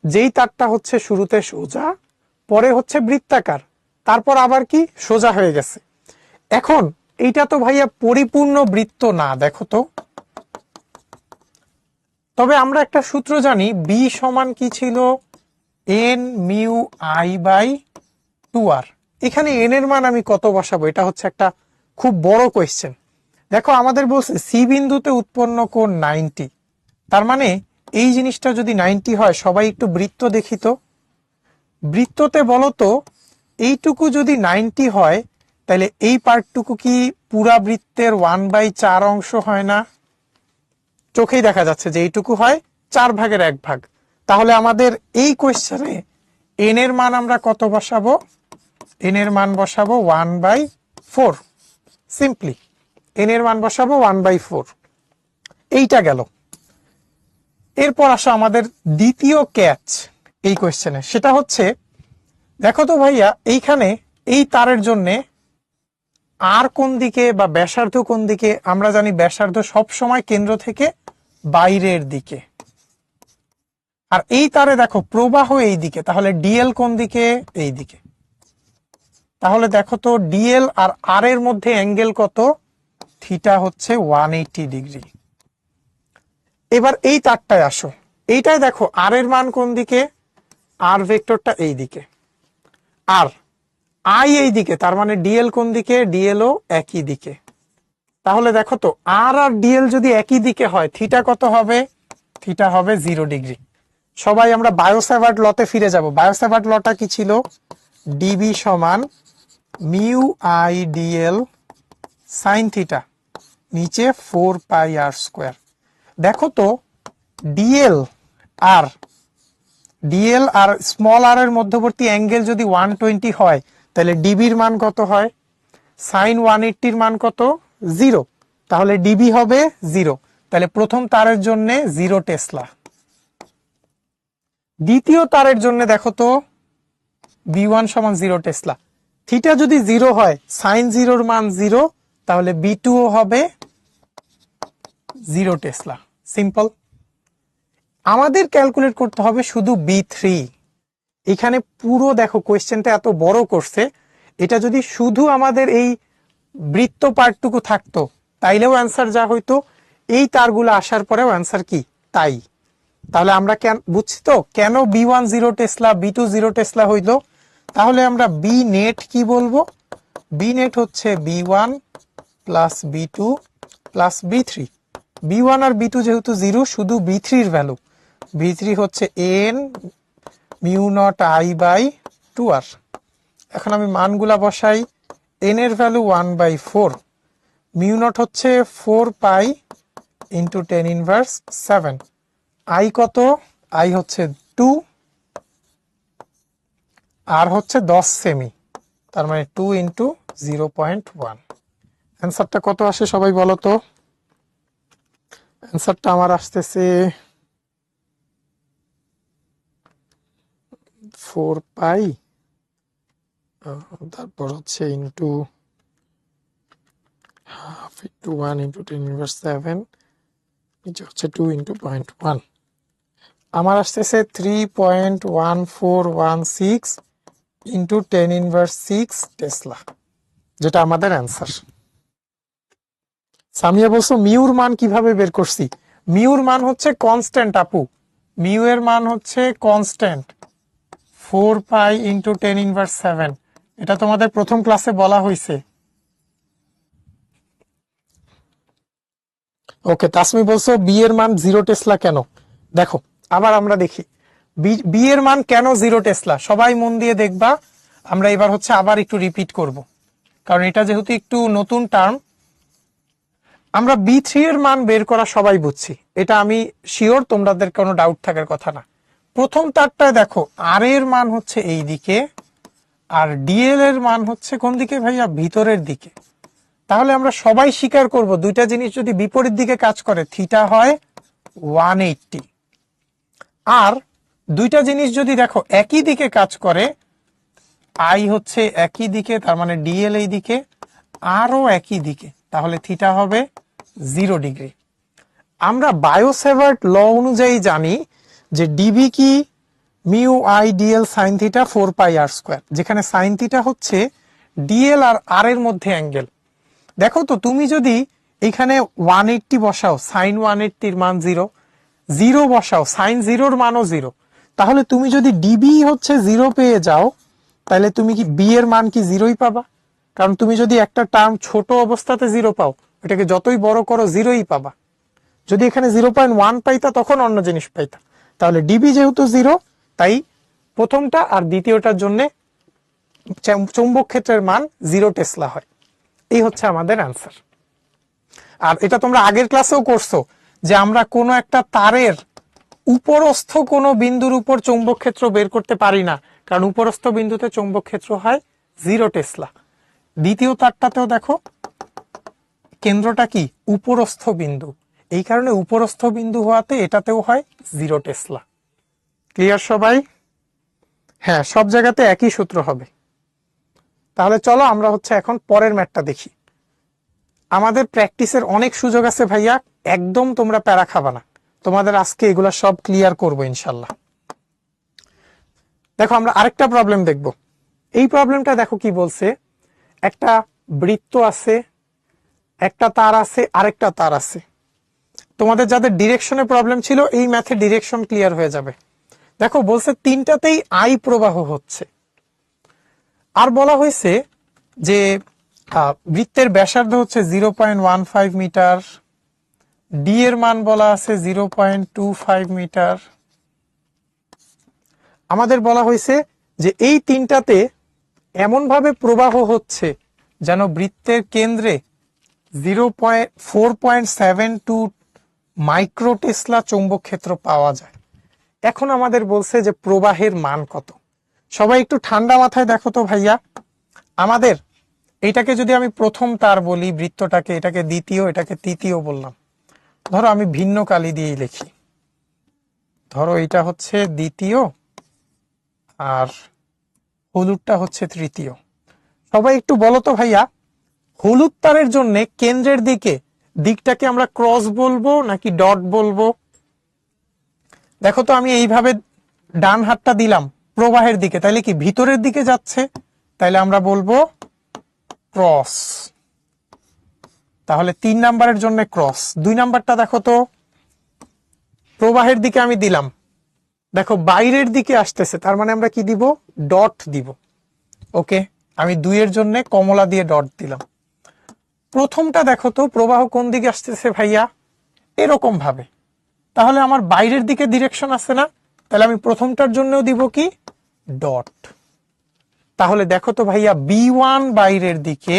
যেই তারটা হচ্ছে শুরুতে সোজা, পরে হচ্ছে বৃত্তাকার, তারপর আবার কি সোজা হয়ে গেছে। এখন এইটা তো ভাইয়া পরিপূর্ণ বৃত্ত না, দেখো তো। তবে আমরা একটা সূত্র জানি, বি সমান কি ছিল? N mu I by 2r। এখানে এন এর মান আমি কত বসাবো? এটা হচ্ছে একটা খুব বড় কোয়েশ্চেন। দেখো আমাদের বলছে সি বিন্দুতে উৎপন্ন কোণ 90, তার মানে এই জিনিসটা যদি 90 হয়, সবাই একটু বৃত্ত দেখি তো। বৃত্ততে বলো তো, এইটুকু যদি 90 হয়, তাহলে এই পার্টটুকু কি পুরা বৃত্তের 1/4 অংশ হয় না? চোখেই দেখা যাচ্ছে যে এইটুকু হয় 4 ভাগের 1 ভাগ। তাহলে আমাদের এই কোয়েশ্চেনে এন এর মান আমরা কত বসাবো? এন এর মান বসাবো 1/4। সিম্পলি এন এর মান বসাবো 1/4। এইটা গেল। এরপর আসো আমাদের দ্বিতীয় ক্যাচ এই কোয়েশ্চেনে, সেটা হচ্ছে দেখো তো ভাইয়া, এইখানে এই তারের জন্য আর কোন দিকে বা ব্যাসার্ধ কোন দিকে? আমরা জানি ব্যাসার্ধ সব সময় কেন্দ্র থেকে বাইরের দিকে। আর এই তারে দেখো প্রবাহ এই দিকে, তাহলে ডিএল কোন দিকে? এই দিকে। তাহলে দেখো তো ডিএল আর আর এর মধ্যে অ্যাঙ্গেল কত? থিটা হচ্ছে 180 ডিগ্রি। এবার এই তারটায় আসো, এইটাই দেখো আর এর মান কোন দিকে? আর ভেক্টরটা এই দিকে, আর আই এই দিকে, তার মানে ডিএল কোন দিকে? ডিএল ও একই দিকে। তাহলে দেখো তো আর আর ডিএল যদি একই দিকে হয়, থিটা কত হবে? থিটা হবে 0 ডিগ্রি। সবাই আমরা বায়োস্যাভার্ট লতে ফিরে যাব। বায়োস্যাভার্ট লটা কি ছিল? ডিবি সমান mu I DL sine theta, নিচে 4 পাই আর স্কোয়ার। দেখো তো ডিএল আর স্মল আর এর মধ্যবর্তী অ্যাঙ্গেল যদি 120 হয়, তাহলে ডিবির মান কত হয়? সাইন 180 এর মান কত? 0। তাহলে ডিবি হবে 0। তাহলে প্রথম তারের জন্য 0 টেসলা। দ্বিতীয় তারের জন্য দেখো তো B1 সমান 0 টেসলা। থিটা যদি 0 হয়, সাইন 0 এর মান 0, তাহলে B2 ও হবে 0 টেসলা। সিম্পল। আমাদের ক্যালকুলেট করতে হবে শুধু B3। এখানে পুরো দেখো কোয়েশ্চেনটা এত বড় করছে, এটা যদি শুধু আমাদের এই বৃত্ত পার্টটুকু থাকতো, তাইলেও অ্যান্সার যা হইতো, এই তারগুলো আসার পরেও অ্যান্সার কি তাই। তাহলে আমরা কেন বুঝছি তো কেন B1 0 টেসলা, B2 0 টেসলা হইলো। তাহলে আমরা বি নেট কি বলবো? বি নেট হচ্ছে B1 plus B2 plus B3। B1 আর B2 যেহেতু 0, শুধু B3 এর ভ্যালু। B3 হচ্ছে n mu not I by 2r। এখন আমি মানগুলা বসাই। এন এর ভ্যালু 1/4, মিউ নট হচ্ছে 4 পাই ইন্টু 10 ইনভার্স 7, আই কত, আই হচ্ছে 2, আর হচ্ছে 10 সেমি, তার মানে 2 ইন্টু 0.1। অ্যান্সারটা কত আসে সবাই বলো তো? অ্যান্সারটা আমার আসতেছে 4 পাই, তারপর হচ্ছে into half into 1 into 10 inverse 7, নিচে হচ্ছে 2 ইন্টু 0.1। আমার আসতেছে 3.1416 ইন্টু 10 ইনভার্স 6 টেসলা, যেটা আমাদের অ্যান্সার। সামিয়া বলছো মিউর মান কিভাবে বের করছি? মিউর মান হচ্ছে কনস্ট্যান্ট আপু, মিউ এর মান হচ্ছে কনস্ট্যান্ট 4 পাই ইন্টু 10 ইনভার্স 7, এটা তোমাদের প্রথম ক্লাসে বলা হয়েছে। ওকে, তাসমি বলছো বি এর মান 0 টেসলা কেন? দেখো আবার আমরা দেখি বি এর মান কেন 0 টেসলা, সবাই মন দিয়ে দেখবা। আমরা এবার হচ্ছে আবার একটু রিপিট করব, কারণ এটা যেহেতু একটু নতুন টার্ম। আমরা B3 এর মান বের করা সবাই বুঝছি, এটা আমি শিওর, তোমাদের কোনো ডাউট থাকার কথা না। প্রথম তারটায় দেখো আর এর মান হচ্ছে এই দিকে, আর ডিএল এর মান হচ্ছে কোন দিকে ভাইয়া? ভিতরের দিকে। তাহলে আমরা সবাই স্বীকার করব দুইটা জিনিস যদি বিপরীত দিকে কাজ করে থিটা হয় 180, আর দুইটা জিনিস যদি দেখো একই দিকে কাজ করে, আই হচ্ছে একই দিকে, তার মানে ডিএল এই দিকে, আরও একই দিকে, তাহলে থিটা হবে 0 ডিগ্রি। আমরা বায়োসেভার্ট ল অনুযায়ী জানি যে ডিবি কি? Mu I DL sine theta 4 pi R square, যেখানে সাইন থিটা হচ্ছে ডিএল আর আর এর মধ্যে অ্যাঙ্গেল। দেখো তো তুমি যদি এখানে 180 বসাও, সাইন 180 এর মান 0, 0 বসাও, সাইন 0 মানও 0, তাহলে তুমি যদি ডিবি হচ্ছে 0 পেয়ে যাও, তাহলে তুমি কি বি এর মান কি 0ই পাবা? কারণ তুমি যদি একটা টার্ম ছোট অবস্থাতে 0 পাও, এটাকে যতই বড় করো 0ই পাবা। যদি এখানে 0.1 পাইতা তখন অন্য জিনিস পাইতা। তাহলে ডিবি যেহেতু 0, তাই প্রথমটা আর দ্বিতীয়টার জন্য চৌম্বক ক্ষেত্রের মান 0 টেসলা হয়। এই হচ্ছে আমাদের অ্যান্সার। আর এটা তোমরা আগের ক্লাসেও করছো যে আমরা কোনো একটা তারের উপরস্থ কোনো বিন্দুর উপর চৌম্বক ক্ষেত্র বের করতে পারি না, কারণ উপরস্থ বিন্দুতে চৌম্বক ক্ষেত্র হয় 0 টেসলা। দ্বিতীয় তারটাতেও দেখো কেন্দ্রটা কি? উপরস্থ বিন্দু, এই কারণে উপরস্থ বিন্দু হওয়াতে এটাতেও হয় 0 টেসলা। ক্লিয়ার সবাই? হ্যাঁ, সব জায়গাতে একই সূত্র হবে। তাহলে চলো আমরা হচ্ছে এখন পরের ম্যাথটা দেখি। আমাদের প্র্যাকটিসের অনেক সুযোগ আছে ভাইয়া, একদম তোমরা প্যারা খাবা না, তোমাদের আজকে এগুলা সব ক্লিয়ার করবো ইনশাল্লাহ। দেখো আমরা আরেকটা প্রবলেম দেখব। এই প্রবলেমটা দেখো কি বলছে, একটা বৃত্ত আছে, একটা তার আছে, আরেকটা তার আছে। তোমাদের যাদের ডিরেকশনের প্রবলেম ছিল এই ম্যাথে ডিরেকশন ক্লিয়ার হয়ে যাবে। দেখো বলছে তিনটাতেই আই প্রবাহ হচ্ছে, আর বলা হয়েছে যে বৃত্তের ব্যাসার্ধ হচ্ছে 0.15 মিটার, ডি এর মান বলা আছে 0.25 মিটার। আমাদের বলা হয়েছে যে এই তিনটাতে এমন ভাবে প্রবাহ হচ্ছে যেন বৃত্তের কেন্দ্রে 4.72 মাইক্রো টেসলা চৌম্বক ক্ষেত্র পাওয়া যায়। এখন আমাদের বলছে যে প্রবাহের মান কত। সবাই একটু ঠান্ডা মাথায় দেখো তো ভাইয়া, আমাদের এটাকে যদি আমি প্রথম তার বলি, বৃত্তটাকে, এটাকে দ্বিতীয়, এটাকে তৃতীয় বললাম। ধরো আমি ভিন্ন কালি দিয়েই লিখি, ধরো এটা হচ্ছে দ্বিতীয় আর হলুদটা হচ্ছে তৃতীয়। সবাই একটু বলো তো ভাইয়া, হলুদ তারের জন্য কেন্দ্রের দিকটাকে আমরা ক্রস বলবো নাকি ডট বলবো? দেখো তো আমি এইভাবে ডান হাতটা দিলাম প্রবাহের দিকে, তাইলে কি ভিতরের দিকে যাচ্ছে? তাইলে আমরা বলবো ক্রস। তাহলে 3 নাম্বারের জন্য ক্রস। 2 নাম্বারটা দেখো তো, প্রবাহের দিকে আমি দিলাম, দেখো বাইরের দিকে আসতেছে, তার মানে আমরা কি দিব? ডট দিব। ওকে, আমি 2 এর জন্য কমলা দিয়ে ডট দিলাম। প্রথমটা দেখো তো, প্রবাহ কোন দিকে আসতেছে ভাইয়া? এরকম ভাবে, তাহলে আমার বাইরের দিকে ডিরেকশন আছে না? তাহলে আমি প্রথমটার জন্যও দিব কি? ডট। তাহলে দেখো তো ভাইয়া B1 বাইরের দিকে,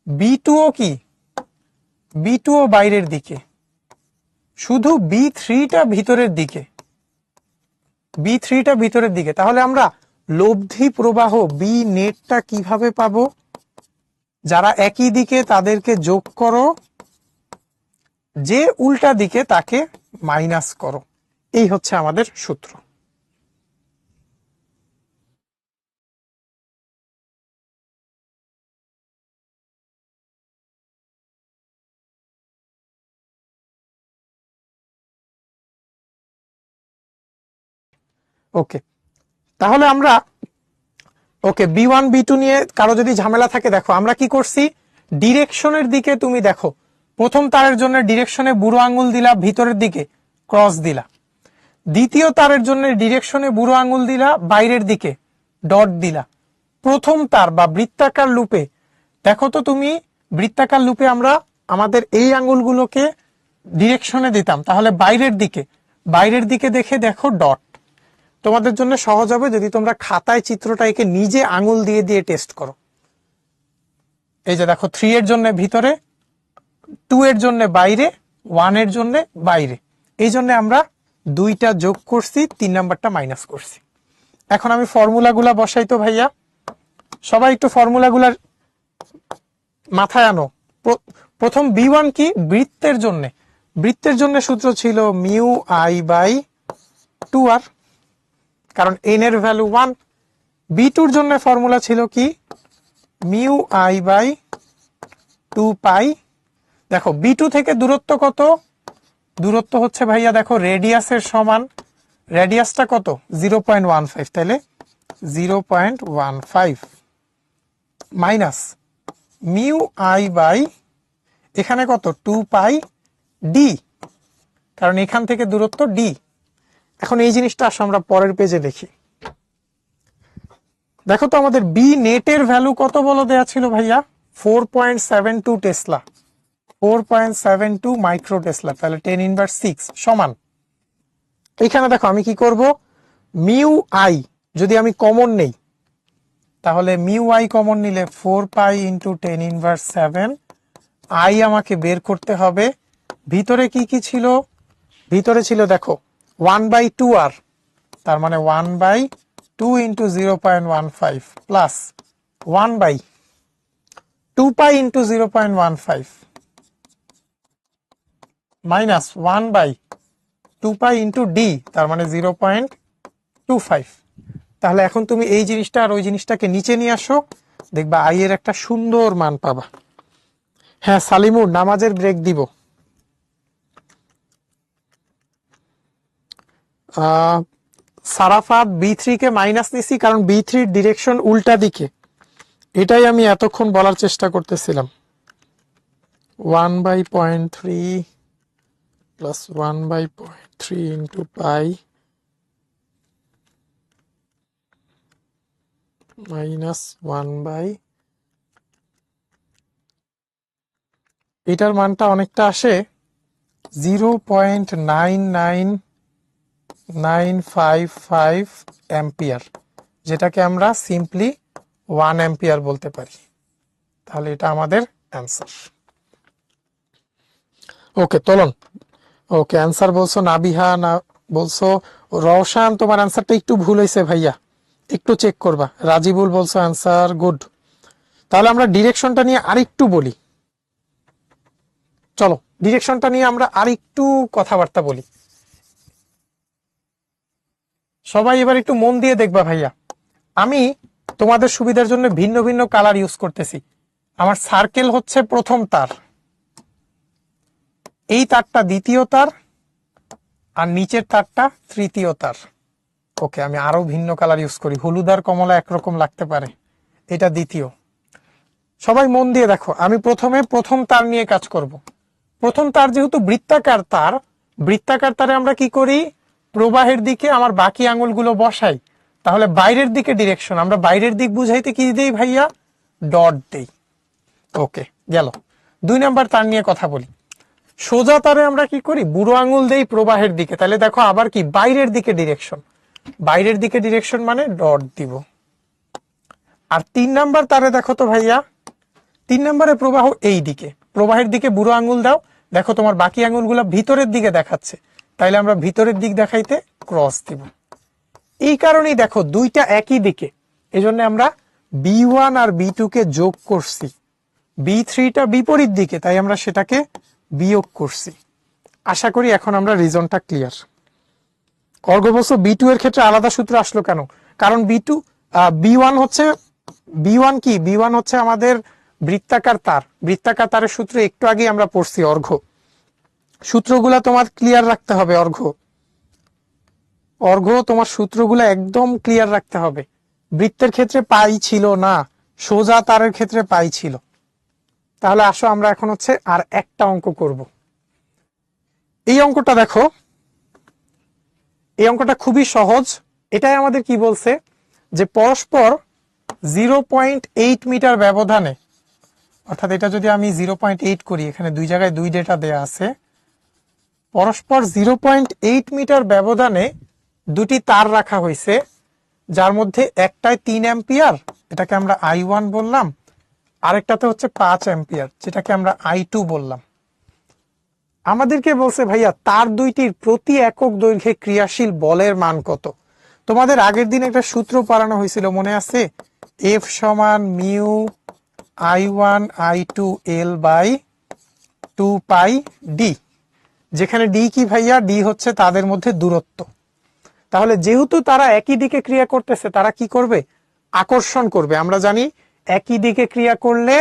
B2 কি, B2 বাইরের দিকে, শুধু B3টা ভিতরের দিকে, B3টা ভিতরের দিকে। তাহলে আমরা লব্ধি প্রবাহ বি নেটটা কিভাবে পাবো? যারা একই দিকে তাদেরকে যোগ করো, যে উল্টা দিকে তাকে মাইনাস করো। এই হচ্ছে আমাদের সূত্র। ওকে, তাহলে আমরা B1 B2 নিয়ে কারো যদি ঝামেলা থাকে, দেখো আমরা কি করছি, ডিরেকশনের দিকে তুমি দেখো, প্রথম তারের জন্য ডিরেকশনে বুড়ো আঙ্গুল দিলা, ভিতরের দিকে ক্রস দিলা। দ্বিতীয় তারের জন্য ডিরেকশনে বুড়ো আঙ্গুল দিলা, বাইরের দিকে ডট দিলা। প্রথম তার বা বৃত্তাকার লুপে দেখো তো তুমি, বৃত্তাকার লুপে আমরা আমাদের এই আঙ্গুলগুলোকে ডিরেকশনে দিতাম, তাহলে বাইরের দিকে দেখে দেখো ডট। তোমাদের জন্য সহজ হবে যদি তোমরা খাতায় চিত্রটা এঁকে নিজে আঙ্গুল দিয়ে দিয়ে টেস্ট করো। এই যে দেখো 3 এর জন্য ভিতরে, 2 এর জন্য বাইরে, 1 এর জন্য বাইরে। এই জন্য আমরা 2টা যোগ করছি, 3 নাম্বারটা মাইনাস করছি। এখন আমি ফর্মুলাগুলা বসাই তো ভাইয়া, সবাই একটু ফর্মুলাগুলার মাথায় আনো। প্রথম B1 কি, বৃত্তের জন্য সূত্র ছিল মিউ আই বাই 2r, কারণ n এর ভ্যালু 1। B2 এর জন্য ফর্মুলা ছিল কি, মিউ আই বাই 2 পাই। দেখো B2 থেকে দূরত্ব কত, দূরত্ব হচ্ছে ভাইয়া দেখো রেডিয়াসের সমান, রেডিয়াসটা কত 0.15, তাহলে 0.15 মাইনাস মিউ আই বাই এখানে কত 2 পাই ডি, কারণ এখান থেকে দূরত্ব ডি। এখন এই জিনিসটা আসলে আমরা পরের পেজে দেখি। দেখো তো আমাদের বি নেটের ভ্যালু কত বলো দেয়া ছিল ভাইয়া, 4.72 টেসলা, 4.72 মাইক্রো টেসলা, তাহলে 10⁻6 সমান। এখানে দেখো আমি কি করব, মিউ আই যদি আমি কমন নেই, তাহলে মিউ আই কমন নিলে 4 পাই ইন্টু 10⁻7, আই আমাকে বের করতে হবে। ভিতরে কি কি ছিল, ভিতরে ছিল দেখো 1/2r, তার মানে 1/2 into 0.15 plus 1/2 pi into 0.15 minus 1/2 pi into D, তার মানে 0.25। তাহলে এখন তুমি এই জিনিসটা আর ওই জিনিসটাকে নিচে নিয়ে আসো, দেখবা আই এর একটা সুন্দর মান পাবা। হ্যাঁ সালিমুর, নামাজের ব্রেক দিব। সারাফাত B3 কে মাইনাস নিছি কারণ B3 ডিরেকশন উল্টা দিকে, এটাই আমি এতক্ষণ বলার চেষ্টা করতেছিলাম। 1/0.3 প্লাস 1/0.3 ইন্টু পাই মাইনাস 1/, এটার মানটা অনেকটা আসে 0.99955 অ্যাম্পিয়ার, যেটাকে আমরা সিম্পলি 1 অ্যাম্পিয়ার বলতে পারি। তাহলে এটা আমাদের অ্যান্সার। ওকে তোলন, ওকে অ্যান্সার বলছো নাবিহা, না বলছো রওশান, তোমার অ্যান্সারটা একটু ভুল হয়েছে ভাইয়া, একটু চেক করবা। রাজিবুল বলছো অ্যান্সার গুড। তাহলে আমরা ডিরেকশনটা নিয়ে আরেকটু বলি, চলো ডিরেকশনটা নিয়ে আমরা আরেকটু কথাবার্তা বলি। সবাই এবার একটু মন দিয়ে দেখবা ভাইয়া, আমি তোমাদের সুবিধার জন্য ভিন্ন ভিন্ন কালার ইউজ করতেছি। আমার সার্কেল হচ্ছে প্রথম তার, এই তারটা দ্বিতীয় তার, আর নিচের তারটা তৃতীয় তার। ওকে আমি আরো ভিন্ন কালার ইউজ করি, হলুদ আর কমলা একরকম লাগতে পারে, এটা দ্বিতীয়। সবাই মন দিয়ে দেখো, আমি প্রথমে প্রথম তার নিয়ে কাজ করব। প্রথম তার যেহেতু বৃত্তাকার তার, বৃত্তাকার তারে আমরা কি করি, প্রবাহের দিকে আমার বাকি আঙুলগুলো বসাই, তাহলে বাইরের দিকে ডিরেকশন, আমরা বাইরের দিক বুঝাইতে কি দেই ভাইয়া, ডট দেই। ওকে গেল। 2 নাম্বার তার নিয়ে কথা বলি। সোজা তারে আমরা কি করি, বুড়ো আঙুল দেই প্রবাহের দিকে, তাহলে দেখো আবার কি বাইরের দিকে ডিরেকশন, বাইরের দিকে ডিরেকশন মানে ডট দিব। আর 3 নাম্বার তারে দেখো তো ভাইয়া, 3 নম্বরে প্রবাহ এই দিকে, প্রবাহের দিকে বুড়ো আঙুল দাও, দেখো তোমার বাকি আঙুলগুলো ভিতরের দিকে দেখাচ্ছে, তাইলে আমরা ভিতরের দিক দেখাইতে ক্রস দিব। এই কারণেই দেখো দুইটা একই দিকে, এজন্য আমরা B1 আর B2 কে যোগ করছি, B3টা বিপরীত দিকে, তাই আমরা সেটাকে বিয়োগ করছি। আশা করি এখন আমরা রিজনটা ক্লিয়ার। অর্ঘ্যবস্ত B2 এর ক্ষেত্রে আলাদা সূত্র আসলো কেন? কারণ B1 হচ্ছে B1 হচ্ছে আমাদের বৃত্তাকার তার, বৃত্তাকার তারের সূত্র একটু আগে আমরা পড়ছি অর্ঘ্য। সূত্রগুলা তোমার ক্লিয়ার রাখতে হবে। অর্ঘ্য তোমার সূত্রগুলো একদম ক্লিয়ার রাখতে হবে। বৃত্তের ক্ষেত্রে পাই ছিল না, সোজা তারের ক্ষেত্রে পাই ছিল। তাহলে আসো আমরা এখন হচ্ছে আর একটা অঙ্ক করব। এই অঙ্কটা দেখো, এই অঙ্কটা খুবই সহজ। এটাই আমাদের কি বলছে যে পরস্পর 0.8 মিটার ব্যবধানে, অর্থাৎ এটা যদি আমি 0.8 করি, এখানে দুই জায়গায় দুই ডেটা দেয়া আছে, পরস্পর 0.8 মিটার ব্যবধানে দুটি তার রাখা হয়েছে, যার মধ্যে একটায় 3 অ্যাম্পিয়ার, এটাকে আমরা I1 বললাম, আরেকটাতে হচ্ছে 5 অ্যাম্পিয়ার, যেটাকে আমরা I2 বললাম। আমাদেরকে বলছে ভাইয়া তার দুইটির প্রতি একক দৈর্ঘ্যে ক্রিয়াশীল বলের মান কত? তোমাদের আগের দিন একটা সূত্র পড়ানো হয়েছিল, মনে আছে? F সমান mu I1 I2 L by 2 pi D, যেখানে ডি কি ভাইয়া? ডি হচ্ছে তাদের মধ্যে দূরত্ব। তাহলে যেহেতু তারা একই দিকে ক্রিয়া করতেছে, তারা কি করবে? আকর্ষণ করবে। আমরা জানি একই দিকে ক্রিয়া করলে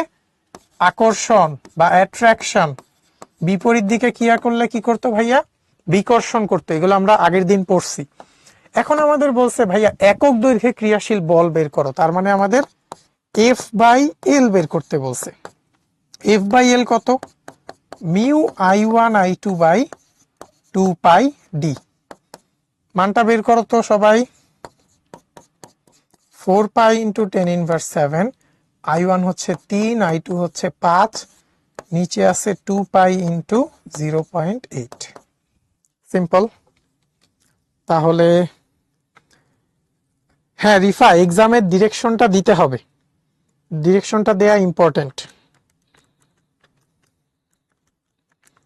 আকর্ষণ বা অ্যাট্রাকশন, বিপরীত দিকে ক্রিয়া করলে কি করতো ভাইয়া? বিকর্ষণ করতো। এগুলো আমরা আগের দিন পড়ছি। এখন আমাদের বলছে ভাইয়া একক দৈর্ঘ্যে ক্রিয়াশীল বল বের করো, তার মানে আমাদের F বাই L বের করতে বলছে। F বাই L কত? Mu I1 I2 by 2 pi D. মানটা বের করো তো সবাই। 4 পাই ইন্টু 10 ইনভার্স 7, I1 হচ্ছে 3, I2 হচ্ছে 5, নিচে আছে 2 পাই ইন্টু 0.8। সিম্পল। তাহলে হ্যাঁ রিফা, এক্সামের ডিরেকশনটা দিতে হবে, ডিরেকশনটা দেয়া ইম্পর্টেন্ট।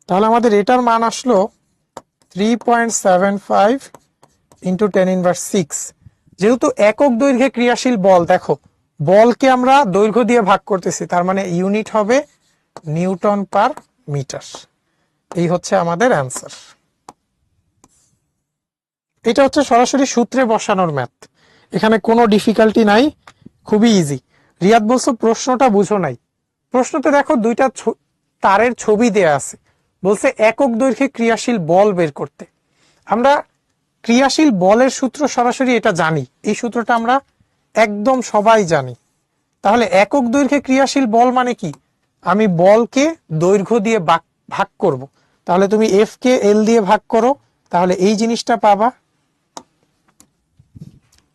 তাহলে আমাদের এটার মান আসলো 3.75 ইন্টু 10 ইনভার্স 6। যেহেতু একক দৈর্ঘ্যে ক্রিয়াশীল বল, দেখো বলকে আমরা দৈর্ঘ্য দিয়ে ভাগ করতেছি, তার মানে ইউনিট হবে নিউটন পার মিটার। এই হচ্ছে আমাদের অ্যান্সার। এটা হচ্ছে সরাসরি সূত্রে বসানোর ম্যাথ, এখানে কোনো ডিফিকাল্টি নাই, খুবই ইজি। রিয়াদ বলছো প্রশ্নটা বুঝো নাই। প্রশ্নতে দেখো দুইটা তারের ছবি দেয়া আছে, বলছে একক দৈর্ঘ্যে ক্রিয়াশীল বল বের করতে। আমরা ক্রিয়াশীল বলের সূত্র সরাসরি এটা জানি, এই সূত্রটা আমরা একদম সবাই জানি। তাহলে একক দৈর্ঘ্যে ক্রিয়াশীল বল মানে কি? আমি বলকে দৈর্ঘ্য দিয়ে ভাগ করব। তাহলে তুমি F কে L দিয়ে ভাগ করো, তাহলে এই জিনিসটা পাবা,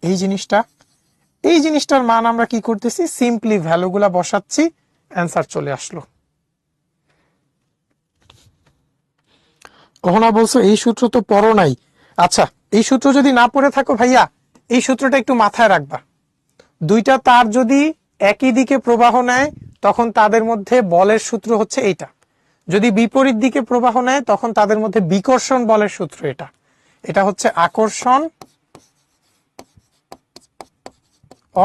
এই জিনিসটার মান আমরা কি করতেছি? সিম্পলি ভ্যালুগুলা বসাচ্ছি, অ্যান্সার চলে আসলো। কখনো বলছো এই সূত্র তো পড়ো নাই। আচ্ছা, এই সূত্র যদি না পড়ে থাকো ভাইয়া, এই সূত্রটা একটু মাথায় রাখবা। দুইটা তার যদি একই দিকে প্রবাহ নেয়, তখন তাদের মধ্যে বলের সূত্র হচ্ছে এইটা। যদি বিপরীত দিকে প্রবাহ নেয়, তখন তাদের মধ্যে বিকর্ষণ বলের সূত্র এটা। এটা হচ্ছে আকর্ষণ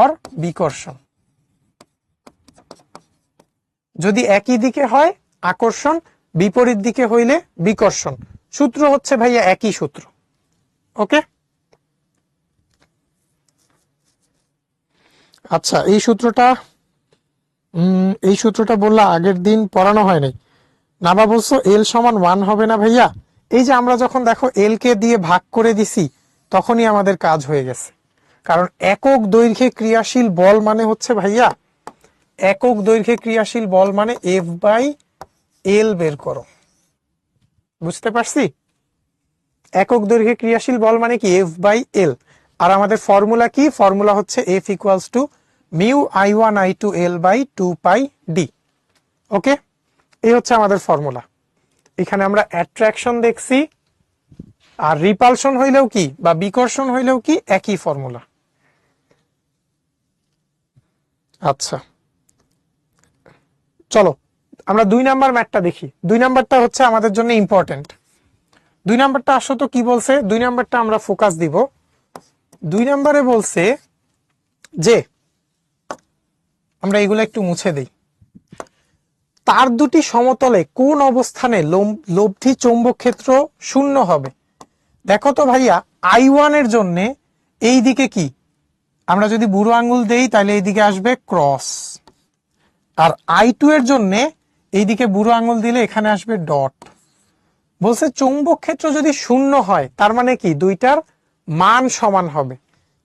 অর বিকর্ষণ। যদি একই দিকে হয় আকর্ষণ, বিপরীত দিকে হইলে বিকর্ষণ। সূত্র হচ্ছে ভাইয়া একই সূত্র। ওকে, আচ্ছা এই সূত্রটা বললা আগের দিন পড়ানো হয়নি। নাবা বলছো L সমান 1 হবে না ভাইয়া? এই যে আমরা যখন দেখো L কে দিয়ে ভাগ করে দিছি, তখনই আমাদের কাজ হয়ে গেছে। কারণ একক দৈর্ঘ্যে ক্রিয়াশীল বল মানে হচ্ছে ভাইয়া, একক দৈর্ঘ্যে ক্রিয়াশীল বল মানে F বাই L বের করো। বুঝতে পারছি? একক দৈর্ঘ্যে ক্রিয়াশীল বল মানে কি? F by L। আর আমাদের ফর্মুলা কি? ফর্মুলা হচ্ছে F equals to mu I1 I2 L by 2 pi D. Okay, এই হচ্ছে আমাদের ফর্মুলা। এখানে আমরা অ্যাট্রাকশন দেখছি, আর রিপালশন হইলেও কি বা বিকর্ষণ হইলেও কি একই ফর্মুলা। আচ্ছা, চলো আমরা 2 নাম্বার ম্যাথটা দেখি। 2 নাম্বারটা হচ্ছে আমাদের জন্য ইম্পর্টেন্ট। 2 নাম্বারটা আসো তো কি বলছে, 2 নাম্বারটা আমরা ফোকাস দিব। 2 নাম্বারে বলছে যে, আমরা এগুলো একটু মুছে দেই, তার দুটি সমতলে কোন অবস্থানে লব্ধি চৌম্বক ক্ষেত্র শূন্য হবে। দেখো তো ভাইয়া, I1 এর জন্য এই দিকে কি, আমরা যদি বুড়ো আঙ্গুল দেই তাহলে এইদিকে আসবে ক্রস, আর I2 এর জন্য এইদিকে বুড়ো আঙ্গুল দিলে এখানে আসবে ডট। বলছে চৌম্বক ক্ষেত্র যদি শূন্য হয় তার মানে কি দুইটার মান সমান হবে।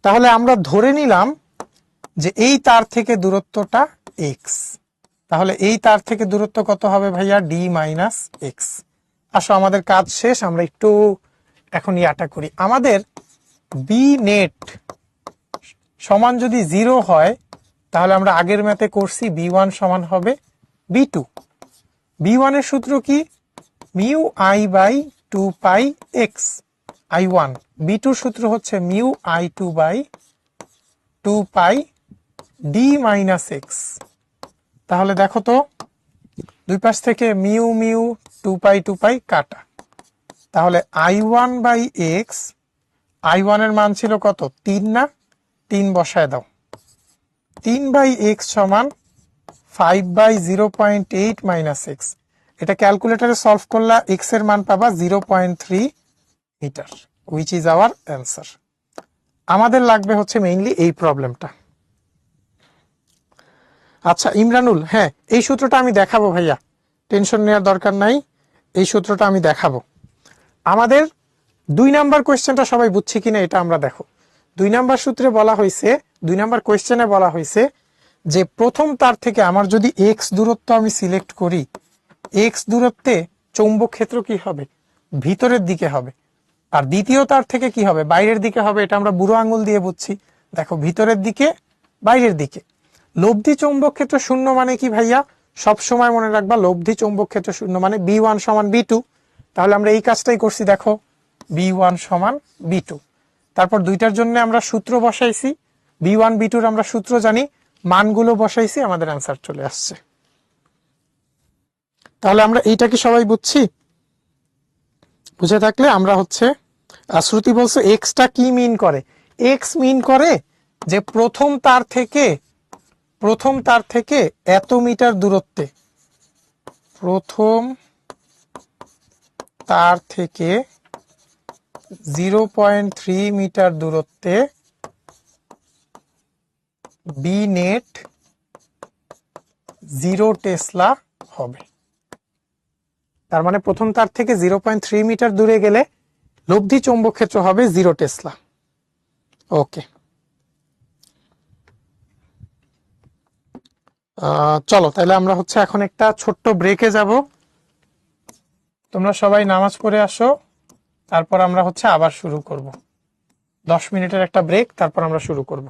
তাহলে আমরা ধরে নিলাম যে এই তার থেকে দূরত্বটা এক্স। তাহলে এই তার থেকে দূরত্ব কত হবে ভাইয়া, ডি মাইনাস এক্স। আসো আমাদের কাজ শেষ, আমরা একটু এখন ইয়াটা করি। আমাদের বি নেট সমান যদি 0 হয় তাহলে আমরা আগের ম্যাথে করছি B1 সমান হবে B2। B1 এর সূত্র কি, mu I by 2 pi X I1। B2 সূত্র হচ্ছে mu I2 by 2 pi D minus X. তাহলে দেখো তো, দুই পাশ থেকে মিউ মিউ 2 পাই কাটা। তাহলে I1 বাই এক্স, I1 এর মান ছিল কত, 3 না, 3 বসায় দাও। 3 বাই এক্স সমান 5 বাই 0.8 মাইনাস এক্স। এটা ক্যালকুলেটরে সলভ করলে এক্স এর মান পাবা 0.3 metre, which is our answer. আমাদের লাগবে হচ্ছে মেইনলি এই প্রবলেমটা। আচ্ছা ইমরানুল, হ্যাঁ এই সূত্রটা আমি দেখাবো ভাইয়া, টেনশন নেওয়ার দরকার নাই, এই সূত্রটা আমি দেখাবো। আমাদের 2 নাম্বার কোয়েশ্চেনটা সবাই বুঝছি কিনা এটা আমরা দেখো। 2 নাম্বার সূত্রে বলা হয়েছে, 2 নাম্বার কোয়েশ্চেনে বলা হয়েছে যে প্রথম তার থেকে আমার যদি এক্স দূরত্ব আমি সিলেক্ট করি, এক্স দূরত্বে চৌম্বক ক্ষেত্র কি হবে, ভিতরের দিকে হবে। আর দ্বিতীয় তার থেকে কি হবে, বাইরের দিকে হবে। এটা আমরা বুড়ো আঙুল দিয়ে বুঝছি, দেখো ভিতরের দিকে বাইরের দিকে। লব্ধি চৌম্বক ক্ষেত্র শূন্য মানে কি ভাইয়া, সব সময় মনে রাখবা লব্ধি চৌম্বক ক্ষেত্র শূন্য মানে B1 সমান B2। তাহলে আমরা এই কাজটাই করছি, দেখো B1 সমান B2। তারপর দুইটার জন্য আমরা সূত্র বসাইছি, B1 B2 আমরা সূত্র জানি, মানগুলো বসাইছি, আমাদের অ্যান্সার চলে আসছে। তাহলে আমরা এইটা কি সবাই বুঝছি? বুঝে থাকলে আমরা হচ্ছে, শ্রুতি বলছে এক্সটা কি মিন করে, এক্স মিন করে যে প্রথম তার থেকে এত মিটার দূরত্বে, প্রথম তার থেকে 0.3 মিটার দূরত্বে বি নেট 0 টেসলা হবে। তার মানে প্রথম তার থেকে 0.3 মিটার দূরে গেলে লব্ধি চৌম্বক ক্ষেত্র হবে 0 টেসলা। ওকে, চলো তাহলে আমরা হচ্ছে এখন একটা ছোট্ট ব্রেকে যাব। তোমরা সবাই নামাজ পড়ে আসো, তারপর আমরা হচ্ছে আবার শুরু করব। 10 মিনিটের একটা ব্রেক, তারপর আমরা শুরু করব।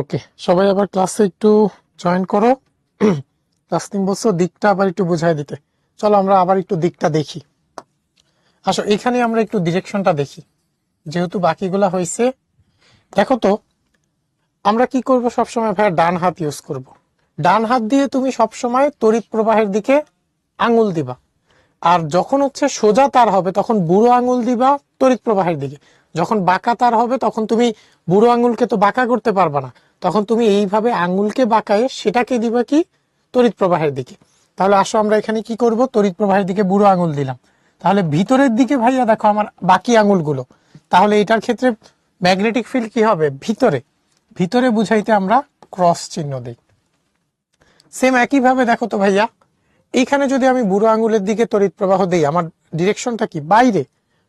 ওকে, সবাই আবার ক্লাসে একটু জয়েন করো। তাসনিম বলছো দিকটা আবার একটু বুঝাই দিতে। চলো আমরা আবার একটু দিকটা দেখি। আসো এখানে আমরা একটু ডিরেকশনটা দেখি, যেহেতু বাকিগুলা হয়েছে। দেখো তো, আমরা কি করব সবসময় ভাইয়া, ডান হাত ইউজ করব। ডান হাত দিয়ে তুমি সবসময় তড়িৎ প্রবাহের দিকে আঙুল দিবা। আর যখন হচ্ছে সোজা তার হবে তখন বুড়ো আঙুল দিবা তড়িৎ প্রবাহের দিকে। যখন বাঁকা তার হবে তখন তুমি বুড়ো আঙুলকে তো বাঁকা করতে পারবা না, তখন তুমি এইভাবে আঙুলকে বাঁকায়ে সেটাকে দিবা কি, তড়িৎ প্রবাহের দিকে। তাহলে আসো আমরা এখানে কি করব, তড়িৎ প্রবাহের দিকে বুড়ো আঙুল দিলাম। তাহলে ভিতরের দিকে ভাইয়া দেখো আমার বাকি আঙুলগুলো, তাহলে এটার ক্ষেত্রে ম্যাগনেটিক ফিল্ড কি হবে, ভিতরে। ভিতরে বুঝাইতে আমরা ক্রস চিহ্ন দিই। সেম একইভাবে দেখো তো ভাইয়া, এইখানে যদি আমি বুড়ো আঙুলের দিকে তড়িৎ প্রবাহ দেই, আমার ডিরেকশনটা কি, বাইরে।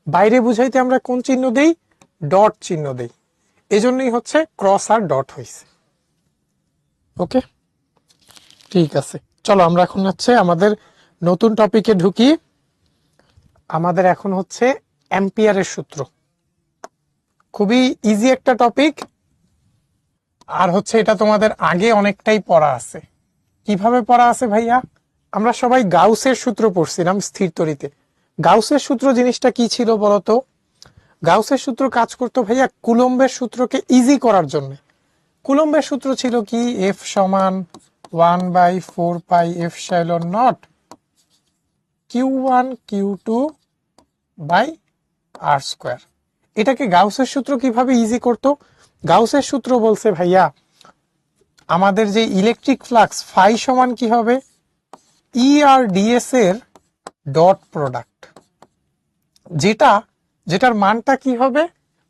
বাইরে বুঝাইতে আমরা কোন চিহ্ন দেই, ডট চিহ্ন দেই। এজন্যই হচ্ছে ক্রস আর ডট হয়েছে। ওকে, ঠিক আছে। চলো আমরা এখন হচ্ছে আমাদের নতুন টপিকে ঢুকি। আমাদের এখন হচ্ছে অ্যাম্পিয়ারের সূত্র। খুবই ইজি একটা টপিক, আর হচ্ছে এটা তোমাদের আগে অনেকটাই পড়া আছে। কিভাবে পড়া আছে ভাইয়া, আমরা সবাই গাউসের সূত্র পড়ছিলাম স্থির তড়িতে। গাউসের সূত্র জিনিসটা কি ছিল বলতো, গাউসের সূত্র কাজ করতো ভাইয়া কুলম্বের সূত্রকে ইজি করার জন্য। কুলম্বের সূত্র ছিল কি, এফ সমান 1/4πε0 Q1 Q2 by R square. এটাকে গাউসের সূত্র কিভাবে ইজি করতো, গাউসের সূত্র বলছে ভাইয়া আমাদের যে ইলেকট্রিক ফ্লাক্স ফাই সমান কি হবে, ই আর ডিএস এর ডট প্রোডাক্ট, যেটার মানটা কি হবে,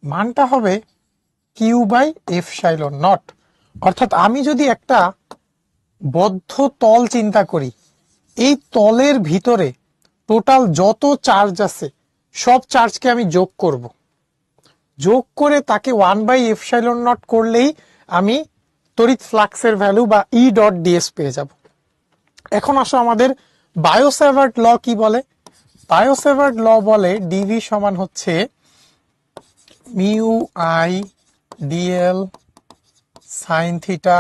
মানটা হবে Q/ε0। অর্থাৎ আমি যদি একটা বদ্ধ তল চিন্তা করি, এই তলের ভিতরে টোটাল যত চার্জ আছে সব চার্জকে আমি যোগ করব, যোগ করে তাকে 1/ε0 করলেই আমি তড়িৎ ফ্লাক্সের ভ্যালু বা ই ডট ডিএস পেয়ে যাব। এখন আসো আমাদের বায়োসেভার্ট ল কি বলে। বায়োসেভার্ট ল বলে ডিভি সমান হচ্ছে mu I DL sine theta,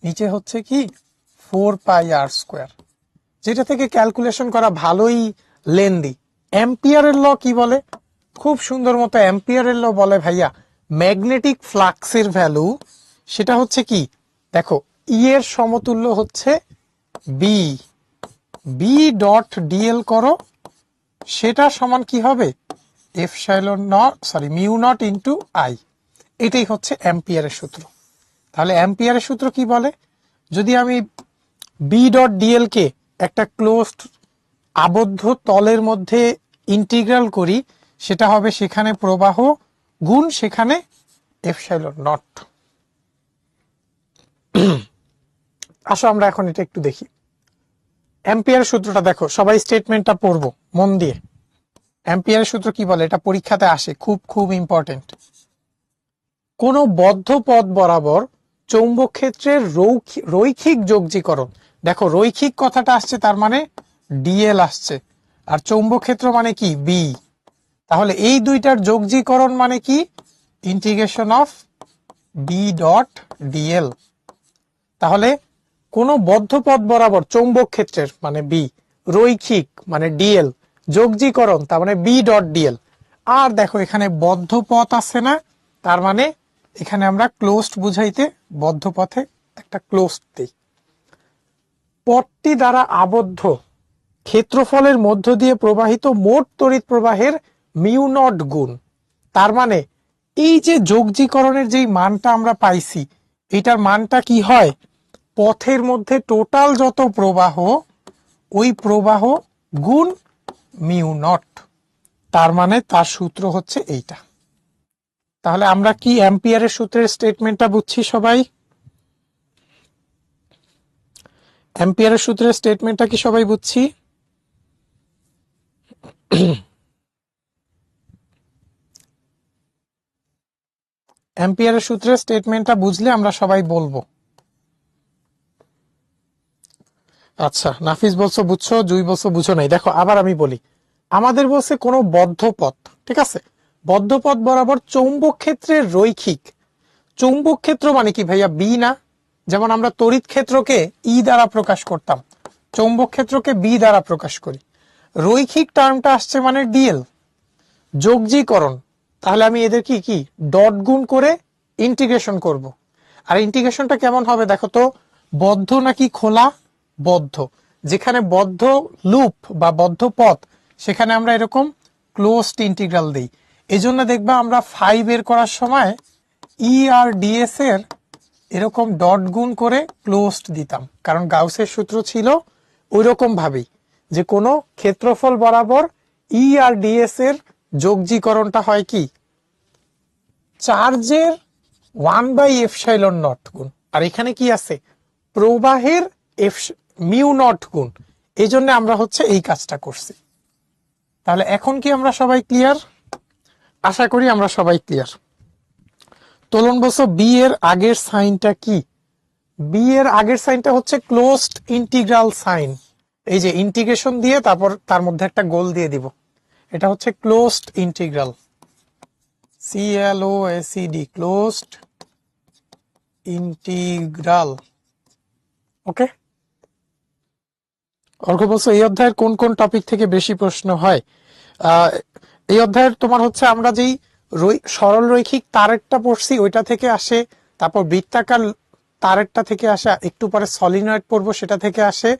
নিচে হচ্ছে কি 4πr², যেটা থেকে ক্যালকুলেশন করা ভালোই লেন্দি। অ্যাম্পিয়ারের ল কি বলে, খুব সুন্দর মতো অ্যাম্পিয়ারের ল বলে ভাইয়া ম্যাগনেটিক ফ্লাক্সের ভ্যালু, সেটা হচ্ছে কি, দেখো ই এর সমতুল্য হচ্ছে বি, বি ডট ডিএল করো, সেটা সমান কি হবে, মিউ নট ইন্টু আই। এটাই হচ্ছে অ্যাম্পিয়ারের সূত্র। তাহলে অ্যাম্পিয়ারের সূত্র কি বলে, যদি আমি বি ডট ডিএল কে একটা ক্লোজড আবদ্ধ তলের মধ্যে ইন্টিগ্রাল করি, সেটা হবে সেখানে প্রবাহ গুণ সেখানে ε0। আসো আমরা এখন এটা একটু দেখি। অ্যাম্পিয়ারের সূত্রটা দেখো, সবাই স্টেটমেন্টটা পড়বো মন দিয়ে। অ্যাম্পিয়ারের সূত্র কি বলে, এটা পরীক্ষাতে আসে, খুব খুব ইম্পর্টেন্ট। কোন বদ্ধ পথ বরাবর চৌম্বক ক্ষেত্রের রৈখিক যোগজীকরণ, দেখো রৈখিক কথাটা আসছে তার মানে ডিএল আসছে, আর চৌম্বক ক্ষেত্র মানে কি বি। তাহলে এই দুইটার যোগজীকরণ মানে কি, integration of B dot DL. তাহলে কোন বদ্ধ পথ বরাবর চৌম্বক ক্ষেত্রের মানে বি, রৈখিক মানে ডিএল, যোগজীকরণ তার মানে বি ডট ডিএল। আর দেখো এখানে বদ্ধ পথ আছে না, তার মানে এখানে আমরা ক্লোজড বুঝাইতে বদ্ধ পথে একটা ক্লোজড দিই। পথটি দ্বারা আবদ্ধ ক্ষেত্রফলের মধ্য দিয়ে প্রবাহিত মোট তড়িৎ প্রবাহের মিউ নট গুণ, তার মানে এই যে যোগজীকরণের যেই মানটা আমরা পাইছি, এটার মানটা কি হয়, পথের মধ্যে টোটাল যত প্রবাহ, ওই প্রবাহ গুণ মিউ নট, তার মানে তার সূত্র হচ্ছে এইটা। তাহলে আমরা কি অ্যাম্পিয়ারের সূত্রের স্টেটমেন্টটা বুঝছি সবাই, অ্যাম্পিয়ারের সূত্রের স্টেটমেন্টটা কি সবাই বুঝছি। অ্যাম্পিয়ারের সূত্রের স্টেটমেন্টটা বুঝলে আমরা সবাই বলবো। আচ্ছা, নাফিস বলছো বুঝছো, জুই বলছো বুঝো নাই। দেখো আবার আমি বলি, আমাদের বলছে কোনো বদ্ধ পথ, ঠিক আছে, বদ্ধ পথ বরাবর চৌম্বক ক্ষেত্রের রৈখিক, চৌম্বক ক্ষেত্র মানে কি ভাইয়া বি না? যেমন আমরা তড়িৎ ক্ষেত্রকে ই দ্বারা প্রকাশ করতাম, চৌম্বক ক্ষেত্রকে বি দ্বারা প্রকাশ করি। রৈখিক টার্মটা আসছে মানে ডিএল, যোগজীকরণ। তাহলে আমি এদের কি ডট গুণ করে ইন্টিগ্রেশন করব। আর ইন্টিগ্রেশনটা কেমন হবে দেখো তো, বদ্ধ নাকি খোলা? বদ্ধ। যেখানে বদ্ধ লুপ বা বদ্ধ পথ সেখানে আমরা এরকম ক্লোজড ইন্টিগ্রাল দেই। এই জন্য দেখবা আমরা 5 বের করার সময় ই আর ডিএস এর এরকম ডট গুণ করে ক্লোজড দিতাম, কারণ গাউসের সূত্র ছিল ওই রকম ভাবেই যে কোনো ক্ষেত্রফল বরাবর ই আর ডিএস এর যোগজীকরণটা হয় কি চার্জের 1/এপসাইলন নট গুণ। আর এখানে কি আছে প্রবাহের মিউ নট গুণ। এই জন্য আমরা হচ্ছে এই কাজটা করছি। তাহলে এখন কি আমরা সবাই ক্লিয়ার? আশা করি আমরা সবাই ক্লিয়ার। তোলন বলছো বি এর আগের সাইনটা কি? বি এর আগের সাইনটা হচ্ছে ক্লোজড ইন্টিগ্রাল সাইন। এই যে ইন্টিগ্রেশন দিয়ে তারপর তার মধ্যে একটা গোল দিয়ে দিব, এটা হচ্ছে closed integral, CLOSED, closed integral. Okay, Argha বলছো এই অধ্যায়ের কোন কোন টপিক থেকে বেশি প্রশ্ন হয়? এই অধ্যায়ের তোমার হচ্ছে আমরা যেই সরল রৈখিক তারেরটা পড়ছি ওইটা থেকে আসে, তারপর বৃত্তাকার তারেরটা থেকে আসে, একটু পরে সলিনয়েড পড়বো সেটা থেকে আসে,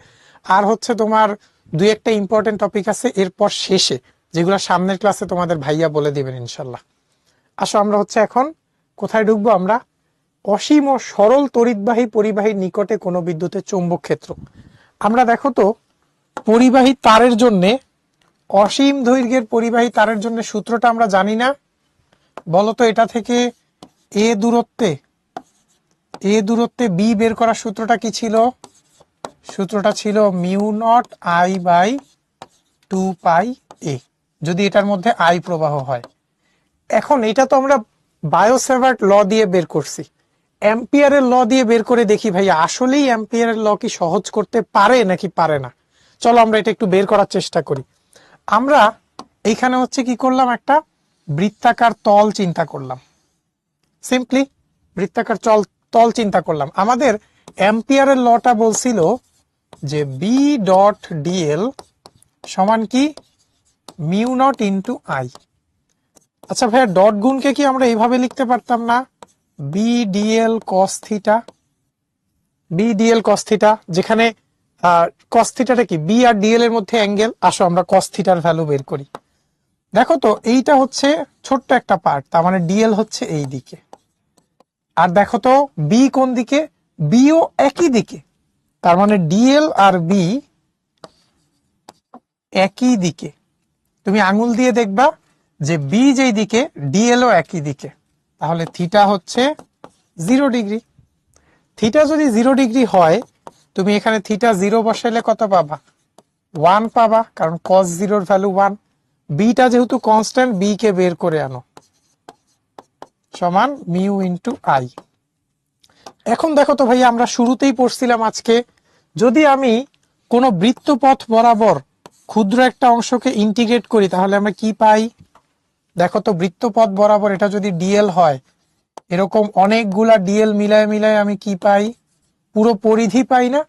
আর হচ্ছে তোমার দুই একটা ইম্পর্টেন্ট টপিক আছে এরপর শেষে, যেগুলো সামনের ক্লাসে তোমাদের ভাইয়া বলে দিবেন ইনশাল্লাহ। আসো আমরা হচ্ছে এখন কোথায় ঢুকবো? আমরা অসীম ও সরল তড়িৎবাহী পরিবাহীর নিকটে কোনো বিদ্যুতের চৌম্বক ক্ষেত্র। আমরা দেখো তো পরিবাহী তারের জন্য, অসীম দৈর্ঘ্যের পরিবাহী তারের জন্য সূত্রটা আমরা জানি না? বলতো এটা থেকে এ দূরত্বে বি বের করার সূত্রটা কি ছিল? সূত্রটা ছিল mu not I by 2 pi এ, যদি এটার মধ্যে আই প্রবাহ হয়। এখন এটা তো আমরা বায়োসেভার্ট ল দিয়ে বের করছি, অ্যাম্পিয়ারের ল দিয়ে বের করে দেখি ভাইয়া আসলেই অ্যাম্পিয়ারের ল কি সহজ করতে পারে নাকি পারে না। চলো আমরা এটা একটু বের করার চেষ্টা করি। আমরা এইখানে হচ্ছে কি করলাম, একটা বৃত্তাকার তল চিন্তা করলাম, সিম্পলি বৃত্তাকার তল চিন্তা করলাম। আমাদের অ্যাম্পিয়ারের লটা বলছিল যে বি ডট ডিএল সমান কি মিউ নট ইন্টু আই। আচ্ছা ভাইয়া ডট গুণকে কি আমরা এইভাবে লিখতে পারতাম না? B DL cos theta, B DL cos theta, যেখানে কস থিটাটা কি বি আর ডিএল এর মধ্যে অ্যাঙ্গেল। আসো আমরা কস থিটার ভ্যালু বের করি। দেখো তো এইটা হচ্ছে ছোট্ট একটা পার্ট, তার মানে ডিএল হচ্ছে এই দিকে, আর দেখো তো বি কোন দিকে? বিও একই দিকে, তার মানে ডিএল আর বি একই দিকে। তুমি আঙুল দিয়ে দেখবা যে বি যেই দিকে ডিএলও একই দিকে, তাহলে থিটা হচ্ছে 0 ডিগ্রি। থিটা যদি 0 ডিগ্রি হয়, তুমি এখানে থিটা 0 বসাইলে কত পাবা? 1 পাবা, কারণ cos 0 এর ভ্যালু 1। বিটা যেহেতু কনস্ট্যান্ট, বি কে বের করে আনো, সমান মিউ ইন্টু আই। এখন দেখো তো ভাইয়া আমরা শুরুতেই পড়ছিলাম আজকে, যদি আমি কোনো বৃত্তপথ বরাবর ক্ষুদ্র একটা অংশকে ইন্টিগ্রেট করি তাহলে আমরা কি পাই? দেখো তো বৃত্তপথ বরাবর এটা যদি ডিএল হয়, এরকম অনেকগুলা ডিএল মিলায় মিলায় আমি কি পাই? পুরো পরিধি পাই না?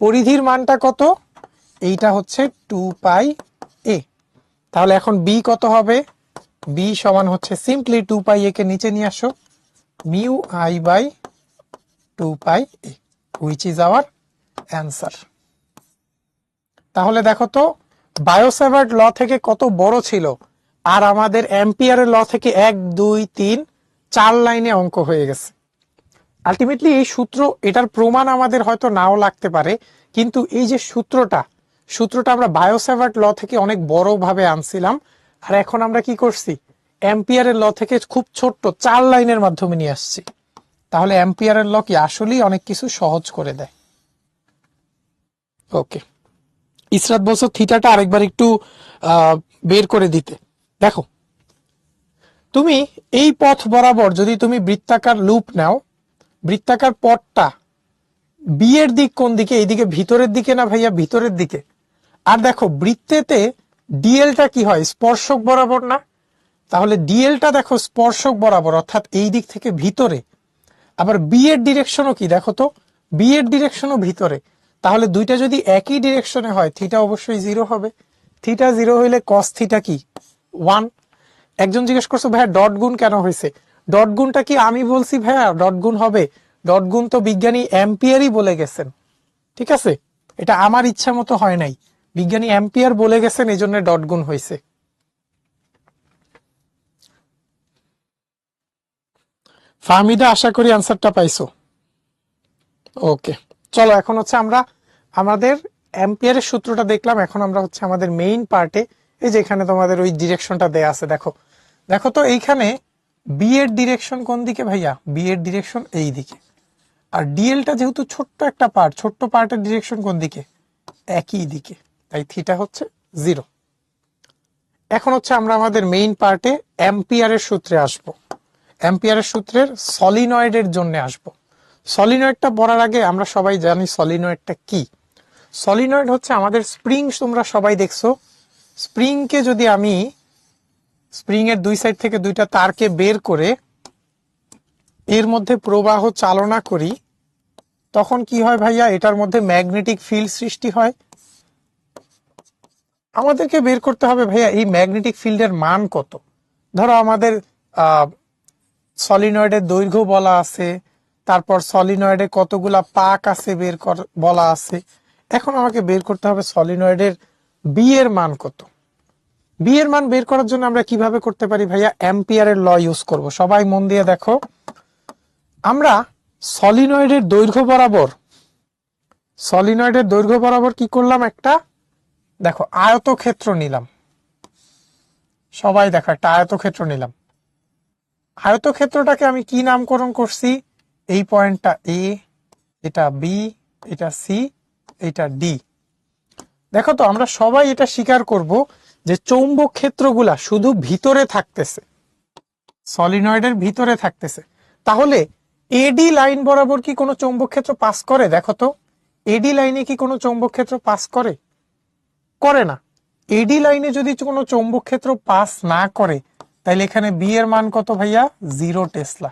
পরিধির মানটা কত? এইটা হচ্ছে 2 পাই এ। তাহলে এখন বি কত হবে? বি সমান হচ্ছে সিম্পলি 2 পাই এ কে নিচে নিয়ে আসো, mu I by 2 pi A, which is our answer. তাহলে দেখো তো বায়োসেভার্ট ল থেকে কত বড় ছিল, আর আমাদের অ্যাম্পিয়ারের ল থেকে 1 2 3 4 লাইনে অঙ্ক হয়ে গেছে। আলটিমেটলি এই সূত্র, এটার প্রমাণ আমাদের হয়তো নাও লাগতে পারে, কিন্তু এই যে সূত্রটা আমরা বায়োসেভার্ট ল থেকে অনেক বড় ভাবে আনছিলাম, আর এখন আমরা কি করছি? অ্যাম্পিয়ারের ল থেকে খুব ছোট্ট 4 লাইনের মাধ্যমে নিয়ে আসছি। তাহলে অ্যাম্পিয়ারের ল কি আসলেই অনেক কিছু সহজ করে দেয়। ওকে, ইসরাত বলছো থিটাটা আরেকবার একটু বের করে দিতে। দেখো তুমি এই পথ বরাবর যদি তুমি বৃত্তাকার লুপ নাও, বৃত্তাকার পথটা বি এর দিক কোন দিকে? এইদিকে ভিতরের দিকে না ভাইয়া? ভিতরের দিকে। আর দেখো বৃত্তেতে ডিএলটা কি হয়? স্পর্শক বরাবর না? তাহলে ডিএলটা দেখো স্পর্শক বরাবর, অর্থাৎ এই দিক থেকে ভিতরে। আবার বি এর ডিরেকশনও কি দেখো তো, বি এর ডিরেকশনও ভিতরে, তাহলে দুইটা যদি একই ডিরেকশনে হয় থিটা অবশ্যই জিরো হবে। থিটা জিরো হইলে কস থিটা কি 1। একজন জিজ্ঞেস করছো ভাইয়া ডট গুণ কেন হয়েছে, ডট গুণটা কি আমি বলছি ভাইয়া ডট গুণ হবে? ডট গুণ তো বিজ্ঞানী অ্যাম্পিয়ারই বলে গেছেন, ঠিক আছে, এটা আমার ইচ্ছা মতো হয় নাই, বিজ্ঞানী অ্যাম্পিয়ার বলে গেছেন, এই জন্য ডট গুণ হয়েছে। ফাহমিদা আশা করি আনসারটা পাইছো। ওকে, চলো এখন হচ্ছে আমরা আমাদের অ্যাম্পিয়ারের সূত্রটা দেখলাম, এখন আমরা হচ্ছে আমাদের মেইন পার্টে। এই যে এখানে তোমাদের ওই ডিরেকশনটা দেয়া আছে, দেখো দেখো তো এইখানে বি এর ডিরেকশন কোন দিকে ভাইয়া, বি এর ডিরেকশন এই দিকে, আর ডিএলটা যেহেতু ছোট্ট একটা পার্ট, ছোট্ট পার্টের ডিরেকশন কোন দিকে, একই দিকে, তাই থিটা হচ্ছে 0। এখন হচ্ছে আমরা আমাদের মেইন পার্টে অ্যাম্পিয়ারের সূত্রে আসব, অ্যাম্পিয়ারের সূত্রের সলিনয়েডের জন্য আসব। সলিনয়েডটা পড়ার আগে আমরা সবাই জানি সলিনয়েডটা কি। সলিনয়েড হচ্ছে আমাদের স্প্রিং, তোমরা সবাই দেখছো, স্প্রিংকে যদি আমি স্প্রিং এর দুই সাইড থেকে দুইটা তারকে বের করে এর মধ্যে প্রবাহ চালনা করি, তখন কি হয় ভাইয়া, এটার মধ্যে ম্যাগনেটিক ফিল্ড সৃষ্টি হয়। আমাদেরকে বের করতে হবে ভাইয়া এই ম্যাগনেটিক ফিল্ডের মান কত। ধরো আমাদের সলিনয়েডের দৈর্ঘ্য বলা আছে, তারপর সলিনয়েডে কতগুলা পাক আছে বলা আছে। এখন আমাকে বের করতে হবে সলিনয়েডের বি এর মান কত। বি এর মান বের করার জন্য আমরা কিভাবে করতে পারি ভাইয়া, অ্যাম্পিয়ারের ল ইউজ করব। সবাই মন দিয়ে দেখো, আমরা সলিনয়েডের দৈর্ঘ্য বরাবর কি করলাম, একটা দেখো আয়তক্ষেত্র নিলাম। সবাই দেখো একটা আয়তক্ষেত্র নিলাম। আয়তক্ষেত্রটাকে আমি কি নামকরণ করছি, এই পয়েন্টটা এ, এটা বি, এটা সি, এটা ডি। দেখো তো আমরা সবাই এটা স্বীকার করব যে চৌম্বক ক্ষেত্রগুলা শুধু ভিতরে থাকতেছে, সলিনয়েডের ভিতরে থাকতেছে। তাহলে এডি লাইন বরাবর কি কোনো চৌম্বক ক্ষেত্র পাস করে, দেখো তো এডি লাইনে কি কোনো চৌম্বক ক্ষেত্র পাস করে, করে না। এডি লাইনে যদি কোনো চৌম্বক ক্ষেত্র পাস না করে, তাহলে এখানে বি এর মান কত ভাইয়া, 0 টেসলা,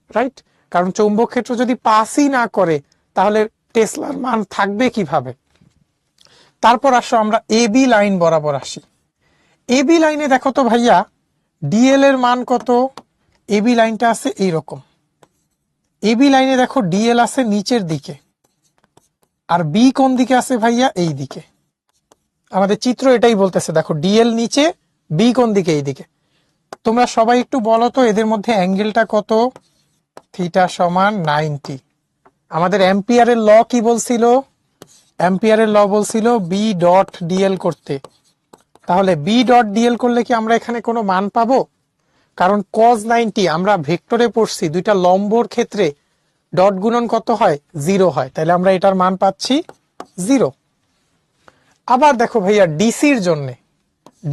রাইট। কারণ চৌম্বক ক্ষেত্র যদি পাসই না করে তাহলে টেসলার মান থাকবে কিভাবে। তারপর আসো আমরা এবি লাইন বরাবর আসি। এবি লাইনে দেখো তো ভাইয়া ডিএল এর মান কত, এবি লাইনটা আছে এইরকম, এবি লাইনে দেখো ডিএল আছে নিচের দিকে, আর বি কোন দিকে আছে ভাইয়া, এই দিকে। আমাদের চিত্র এটাই বলতেছে, দেখো ডিএল নিচে, বি কোন দিকে, এই দিকে। তোমরা সবাই একটু বলো তো এদের মধ্যে অ্যাঙ্গেলটা কত, থিটা সমান 90। আমাদের অ্যাম্পিয়ারের ল কি বলছিল, অ্যাম্পিয়ারের ল বলছিল বি ডট ডিএল করতে। তাহলে বি ডট ডিএল করলে কি আমরা এখানে কোনো মান পাবো, কারণ cos 90 আমরা ভেক্টরে পড়ছি, দুইটা লম্বর ক্ষেত্রে ডট গুণন কত হয়, 0 হয়, তাহলে আমরা এটার মান পাচ্ছি 0। আবার দেখো ভাইয়া ডিসির জন্য,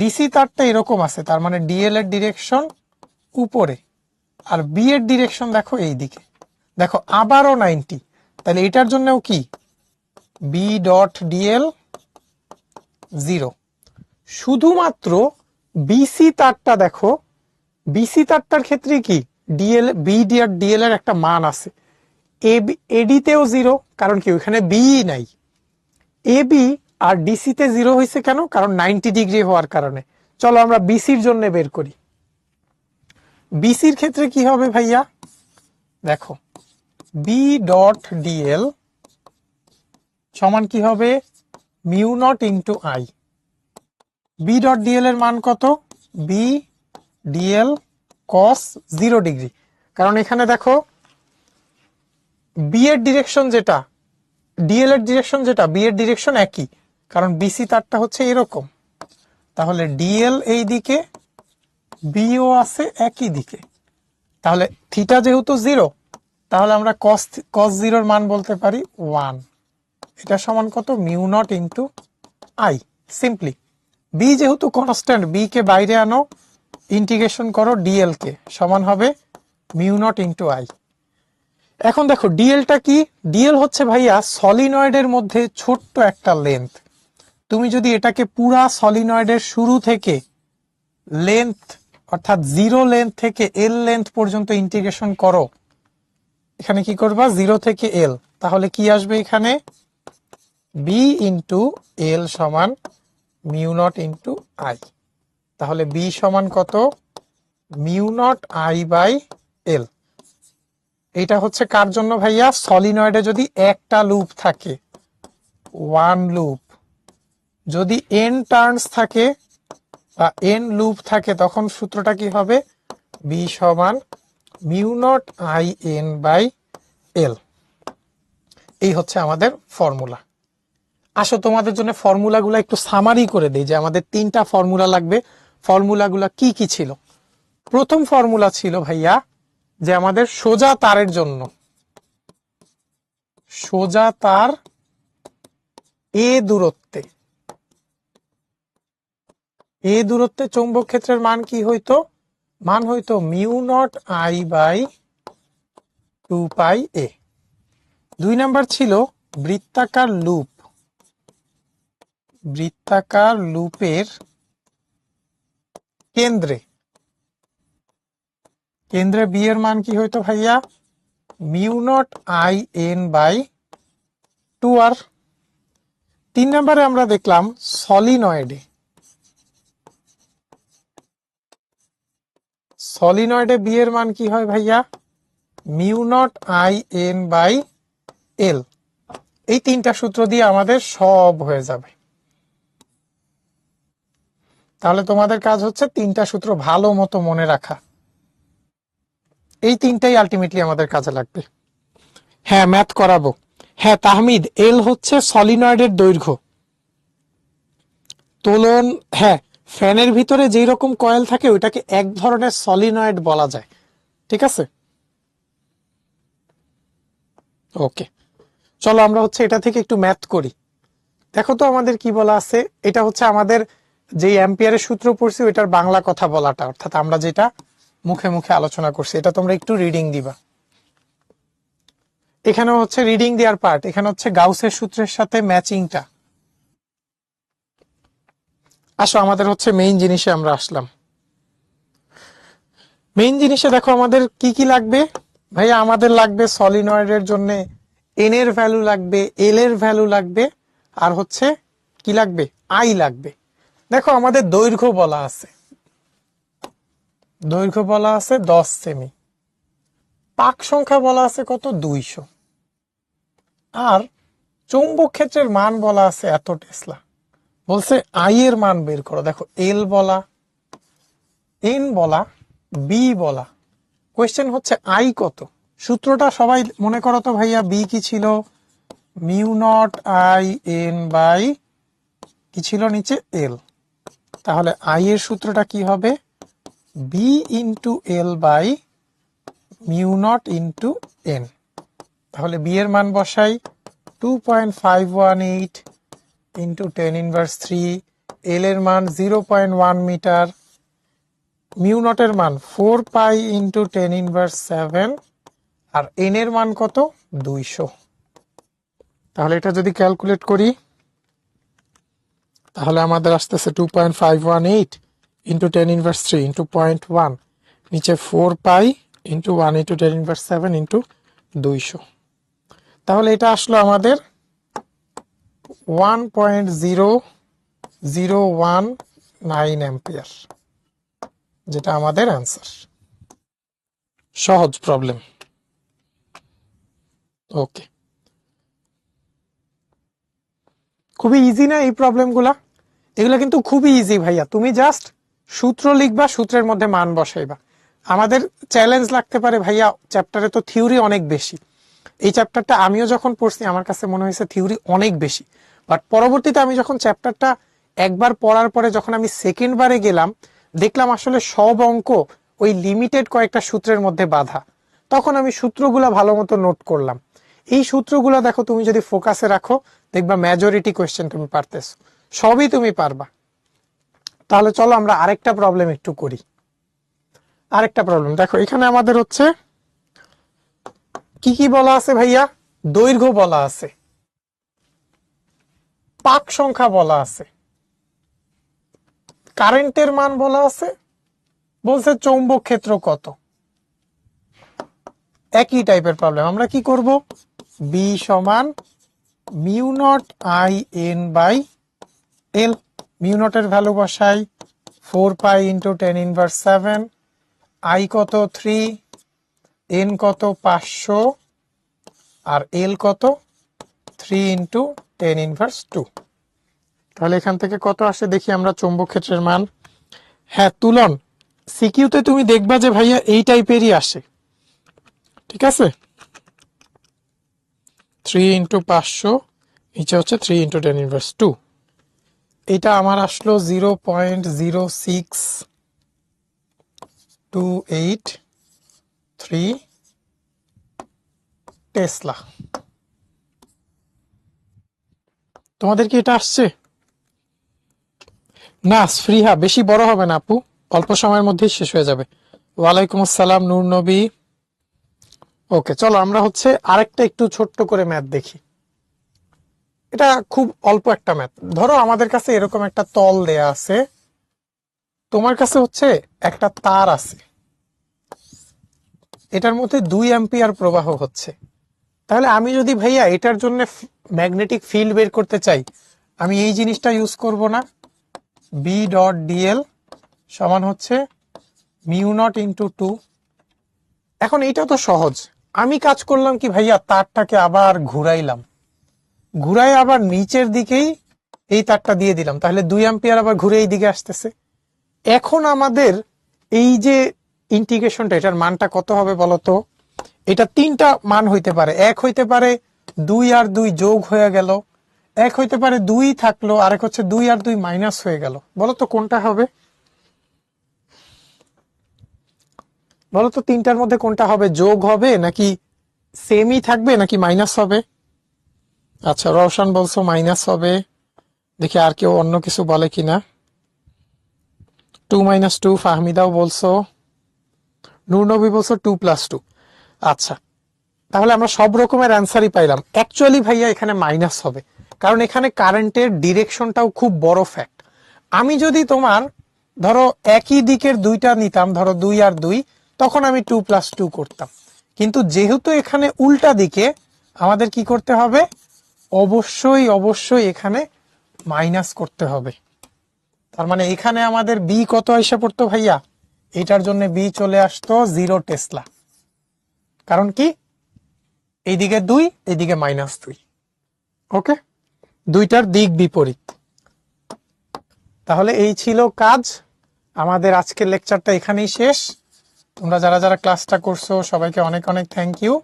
ডিসি তারটা এরকম আছে, তার মানে ডিএল এর ডিরেকশন উপরে, আর বি এর ডিরেকশন দেখো এই দিকে, দেখো আবারও 90, তাহলে এটার জন্যও কি বি ডট ডিএল 0। শুধুমাত্র বিসি তারটা দেখো, বিসি তারটার ক্ষেত্রে কি ডিএল, বি ডিএল এর একটা মান আছে, এডিতেও 0, কারণ কি ওখানে বি নাই। এবি আর ডিসিতে 0 হয়েছে কেন, কারণ 90 ডিগ্রি হওয়ার কারণে। চলো আমরা বিসির জন্য বের করি। বিসির ক্ষেত্রে কি হবে ভাইয়া, দেখো বি ডট ডিএল সমান কি হবে, mu not into I. B dot DL এর মান কত, বি ডিএল কস 0 ডিগ্রি, কারণ এখানে দেখো বি এর ডিরেকশন যেটা, ডিএল এর ডিরেকশন যেটা, বি এর ডিরেকশন একই, কারণ বিসি তারটা হচ্ছে এরকম, তাহলে ডিএল এই দিকে, বিও আছে একই দিকে, তাহলে থিটা যেহেতু 0, তাহলে আমরা কস 0 এর মান বলতে পারি 1। এটা সমান কত, mu not into I. Simply B যেহেতু কনস্ট্যান্ট, বি কে বাইরে আনো, ইন্টিগ্রেশন করো ডিএল কে, সমান হবে মিউ নট ইন্টু আই। এখন দেখো ডিএলটা কি, ডিএল হচ্ছে ভাইয়া সলিনয়েডের মধ্যে ছোট্ট একটা লেন্থ। তুমি যদি এটাকে পুরা সলিনয়েডের শুরু থেকে লেন্থ, অর্থাৎ 0 লেন্থ থেকে এল লেন্থ পর্যন্ত ইন্টিগ্রেশন করো, এখানে কি করবা 0 থেকে এল, তাহলে কি আসবে এখানে বি ইন্টু এল সমান মিউ নট ইন্টু আই। তাহলে বি সমান কত mu not I by L. এটা হচ্ছে কার জন্য ভাইয়া, সলিনয়েডে যদি একটা লুপ থাকে, ওয়ান লুপ, যদি এন টার্নস থাকে বা এন লুপ থাকে তখন সূত্রটা কি হবে, বি সমান mu not I N by L. এই হচ্ছে আমাদের ফর্মুলা। আসো তোমাদের জন্য ফর্মুলাগুলো একটু সামারি করে দেই, যে আমাদের তিনটা ফর্মুলা লাগবে। ফর্মুলাগুলো কি কি ছিল? প্রথম ফর্মুলা ছিল ভাইয়া যে আমাদের সোজা তারের জন্য, সোজা তার এ দূরত্বে, এ দূরত্বে চৌম্বক ক্ষেত্রের মান কি হইতো, মান হইতো mu not I by 2 pi A. 2 number ছিল বৃত্তাকার লুপ, বৃত্তাকার লুপের কেন্দ্রে, কেন্দ্রে বি এর মান কি হইতো ভাইয়া, mu not I N by 2 R. 3 নম্বরে আমরা দেখলাম সলিনয়েডে, সলিনয়েডে বি এর মান কি হয় ভাইয়া, mu not I N by L. এই তিনটা সূত্র দিয়ে আমাদের সব হয়ে যাবে। তাহলে তোমাদের কাজ হচ্ছে তিনটা সূত্র ভালো মতো মনে রাখা। এই তিনটাই আলটিমেটলি আমাদের কাজে লাগবে। হ্যাঁ ম্যাথ করাবো। হ্যাঁ তাহমিদ, এল হচ্ছে সলিনয়েডের দৈর্ঘ্য। তোলন, হ্যাঁ ফ্যানের ভিতরে যেই রকম কয়েল থাকে ওইটাকে এক ধরনের সলিনয়েড বলা যায়। ঠিক আছে, ওকে। চলো আমরা হচ্ছে এটা থেকে একটু ম্যাথ করি। দেখো তো আমাদের কি বলা আছে, এটা হচ্ছে আমাদের যে অ্যাম্পিয়ারের সূত্র পড়ছি ওইটার বাংলা কথা বলাটা, অর্থাৎ আমরা যেটা মুখে মুখে আলোচনা করছি এটা তোমরা একটু রিডিং দিবা। এখানে হচ্ছে রিডিং দেওয়ার পার্ট, এখানে হচ্ছে গাউসের সূত্রের সাথে ম্যাচিংটা। আসো আমাদের হচ্ছে মেইন জিনিসে আমরা আসলাম। মেইন জিনিসে দেখো আমাদের কি কি লাগবে ভাইয়া, আমাদের লাগবে সলিনয়েডের জন্য এন এর ভ্যালু লাগবে, এল এর ভ্যালু লাগবে, আর হচ্ছে কি লাগবে, আই লাগবে। দেখো আমাদের দৈর্ঘ্য বলা আছে, দৈর্ঘ্য বলা আছে 10 সেমি, পাক সংখ্যা বলা আছে কত 200, আর চৌম্বক ক্ষেত্রের মান বলা আছে এত টেসলা। বলছে আই এর মান বের করো। দেখো এল বলা, এন বলা, বি বলা, কোয়েশ্চেন হচ্ছে আই কত। সূত্রটা সবাই মনে করো তো ভাইয়া, বি কি ছিল, mu not I N by কি ছিল নিচে এল। তাহলে আই এর সূত্রটা কি হবে, B into L by mu not into N. তাহলে বি এর মান বসাই 2.518 ইন্টু 10⁻³ এল এর মান 0.1 মিটার, মিউ নটের মান 4 পাই ইন্টু 10⁻7, আর এন এর মান কত 200। তাহলে এটা যদি ক্যালকুলেট করি তাহলে আমাদের আসতেছে 2.518 ইন্টু 10⁻³ ইন্টু 0.1, নিচে 4 পাই ইন্টু 1 ইন্টু 10⁻7 ইন্টু 200। তাহলে এটা আসলো আমাদের 1.0019 অ্যাম্পিয়ার, যেটা আমাদের অ্যান্সার। সহজ প্রবলেম, ওকে। খুবই ইজি না এই প্রবলেমগুলা? এগুলো কিন্তু খুবই ইজি ভাইয়া, তুমি জাস্ট সূত্র লিখবা, সূত্রের মধ্যে মান বসাইবা। আমাদের চ্যালেঞ্জ লাগতে পারে ভাইয়া, চ্যাপ্টারে তো থিওরি অনেক বেশি। এই চ্যাপ্টারটা আমিও যখন পড়ছি আমার কাছে মনে হয়েছে থিওরি অনেক বেশি, বাট পরবর্তীতে আমি যখন চ্যাপ্টারটা একবার পড়ার পরে যখন আমি সেকেন্ড বারে গেলাম, দেখলাম আসলে সব অঙ্ক ওই লিমিটেড কয়েকটা সূত্রের মধ্যে বাঁধা। তখন আমি সূত্রগুলা ভালো মতো নোট করলাম। এই সূত্রগুলো দেখো তুমি যদি ফোকাসে রাখো দেখবা মেজরিটি কোয়েশ্চেন তুমি পারতেছো, সবই তুমি পারবা। তাহলে চলো আমরা আরেকটা প্রবলেম একটু করি। আরেকটা প্রবলেম দেখো, এখানে আমাদের হচ্ছে কি কি বলা আছে ভাইয়া, দৈর্ঘ্য বলা আছে, পাক সংখ্যা বলা আছে, কারেন্টের মান বলা আছে, বলছে চৌম্বক ক্ষেত্র কত। একই টাইপের প্রবলেম। আমরা কি করব, বি সমান mu not I N by L. Mu নটের ভ্যালু বসাই 4 পাই ইন্টু 10 ইনভার্স 7, আই কত 3, এন কত 500, আর এল কত 3 ইন্টু 10 ইনভার্স 2। তাহলে এখান থেকে কত আসে দেখি আমরা চৌম্বক ক্ষেত্রের মান। হ্যাঁ, তুলন সিকিউতে তুমি দেখবা যে ভাইয়া এই টাইপেরই আসে, ঠিক আছে। 3 ইন্টু 500, নিচে হচ্ছে 3 ইন্টু 10 ইনভার্স 2। এটা আমার আসলো 0.06283 টেসলা। তোমাদের কি এটা আসছে? না স্পৃহা, বেশি বড় হবে না আপু, অল্প সময়ের মধ্যেই শেষ হয়ে যাবে। ওয়ালাইকুম আসসালাম নূর নবী। ওকে, চলো আমরা হচ্ছে আরেকটা একটু ছোট্ট করে ম্যাথ দেখি। এটা খুব অল্প একটা ম্যাথ। ধরো আমাদের কাছে এরকম একটা তল দেয়া আছে, তোমার কাছে হচ্ছে একটা তার আছে, এটার মধ্যে 2 অ্যাম্পিয়ার প্রবাহ হচ্ছে। তাহলে আমি যদি ভাইয়া এটার জন্য ম্যাগনেটিক ফিল্ড বের করতে চাই, আমি এই জিনিসটা ইউজ করব না? বি ডট ডিএল সমান হচ্ছে মিউ নট ইন্টু 2। এখন এইটা তো সহজ। আমি কাজ করলাম কি ভাইয়া, তারটাকে আবার ঘুরাইলাম, ঘুরাই আবার নিচের দিকেই এই তারটা দিয়ে দিলাম, তাহলে 2 অ্যাম্পিয়ার আবার ঘুরে এই দিকে আসতেছে। এখন আমাদের এই যে ইন্টিগ্রেশনটা, এটার মানটা কত হবে বলতো? এটা তিনটা মান হইতে পারে। এক হইতে পারে 2 আর 2 যোগ হয়ে গেল, এক হইতে পারে 2 থাকলো, আরেক হচ্ছে 2 আর 2 মাইনাস হয়ে গেল। বলতো কোনটা হবে? বলতো তিনটার মধ্যে কোনটা হবে? যোগ হবে নাকি সেমই থাকবে নাকি মাইনাস হবে? আচ্ছা, রওশন বলছো মাইনাস হবে, দেখি আর কেউ অন্য কিছু বলে কিনা। 2 - 2 ফাহমিদাও বলছো, নূর নবী বলছো 2 + 2। আচ্ছা, তাহলে আমরা সব রকমের অ্যান্সারই পাইলাম। অ্যাকচুয়ালি ভাইয়া এখানে মাইনাস হবে, কারণ এখানে কারেন্টের ডিরেকশনটাও খুব বড় ফ্যাক্ট। আমি যদি তোমার ধরো একই দিকের দুইটা নিতাম, ধরো 2 আর 2, তখন আমি 2 + 2 করতাম। কিন্তু যেহেতু এখানে উল্টা দিকে, আমাদের কি করতে হবে? অবশ্যই অবশ্যই এখানে মাইনাস করতে হবে। তার মানে এখানে আমাদের বি কত এসে পড়তো ভাইয়া? এটার জন্য বি চলে আসতো 0 টেসলা। কারণ কি? এইদিকে 2, এইদিকে -2। ওকে, দুইটার দিক বিপরীত। তাহলে এই ছিল কাজ। আমাদের আজকের লেকচারটা এখানেই শেষ। তোমরা যারা যারা ক্লাসটা করছো সবাইকে অনেক অনেক থ্যাংক ইউ।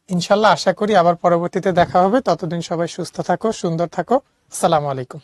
ইনশাল্লাহ আশা করি আবার পরবর্তীতে দেখা হবে। ততদিন সবাই সুস্থ থাকো, সুন্দর থাকো। আসসালামু আলাইকুম।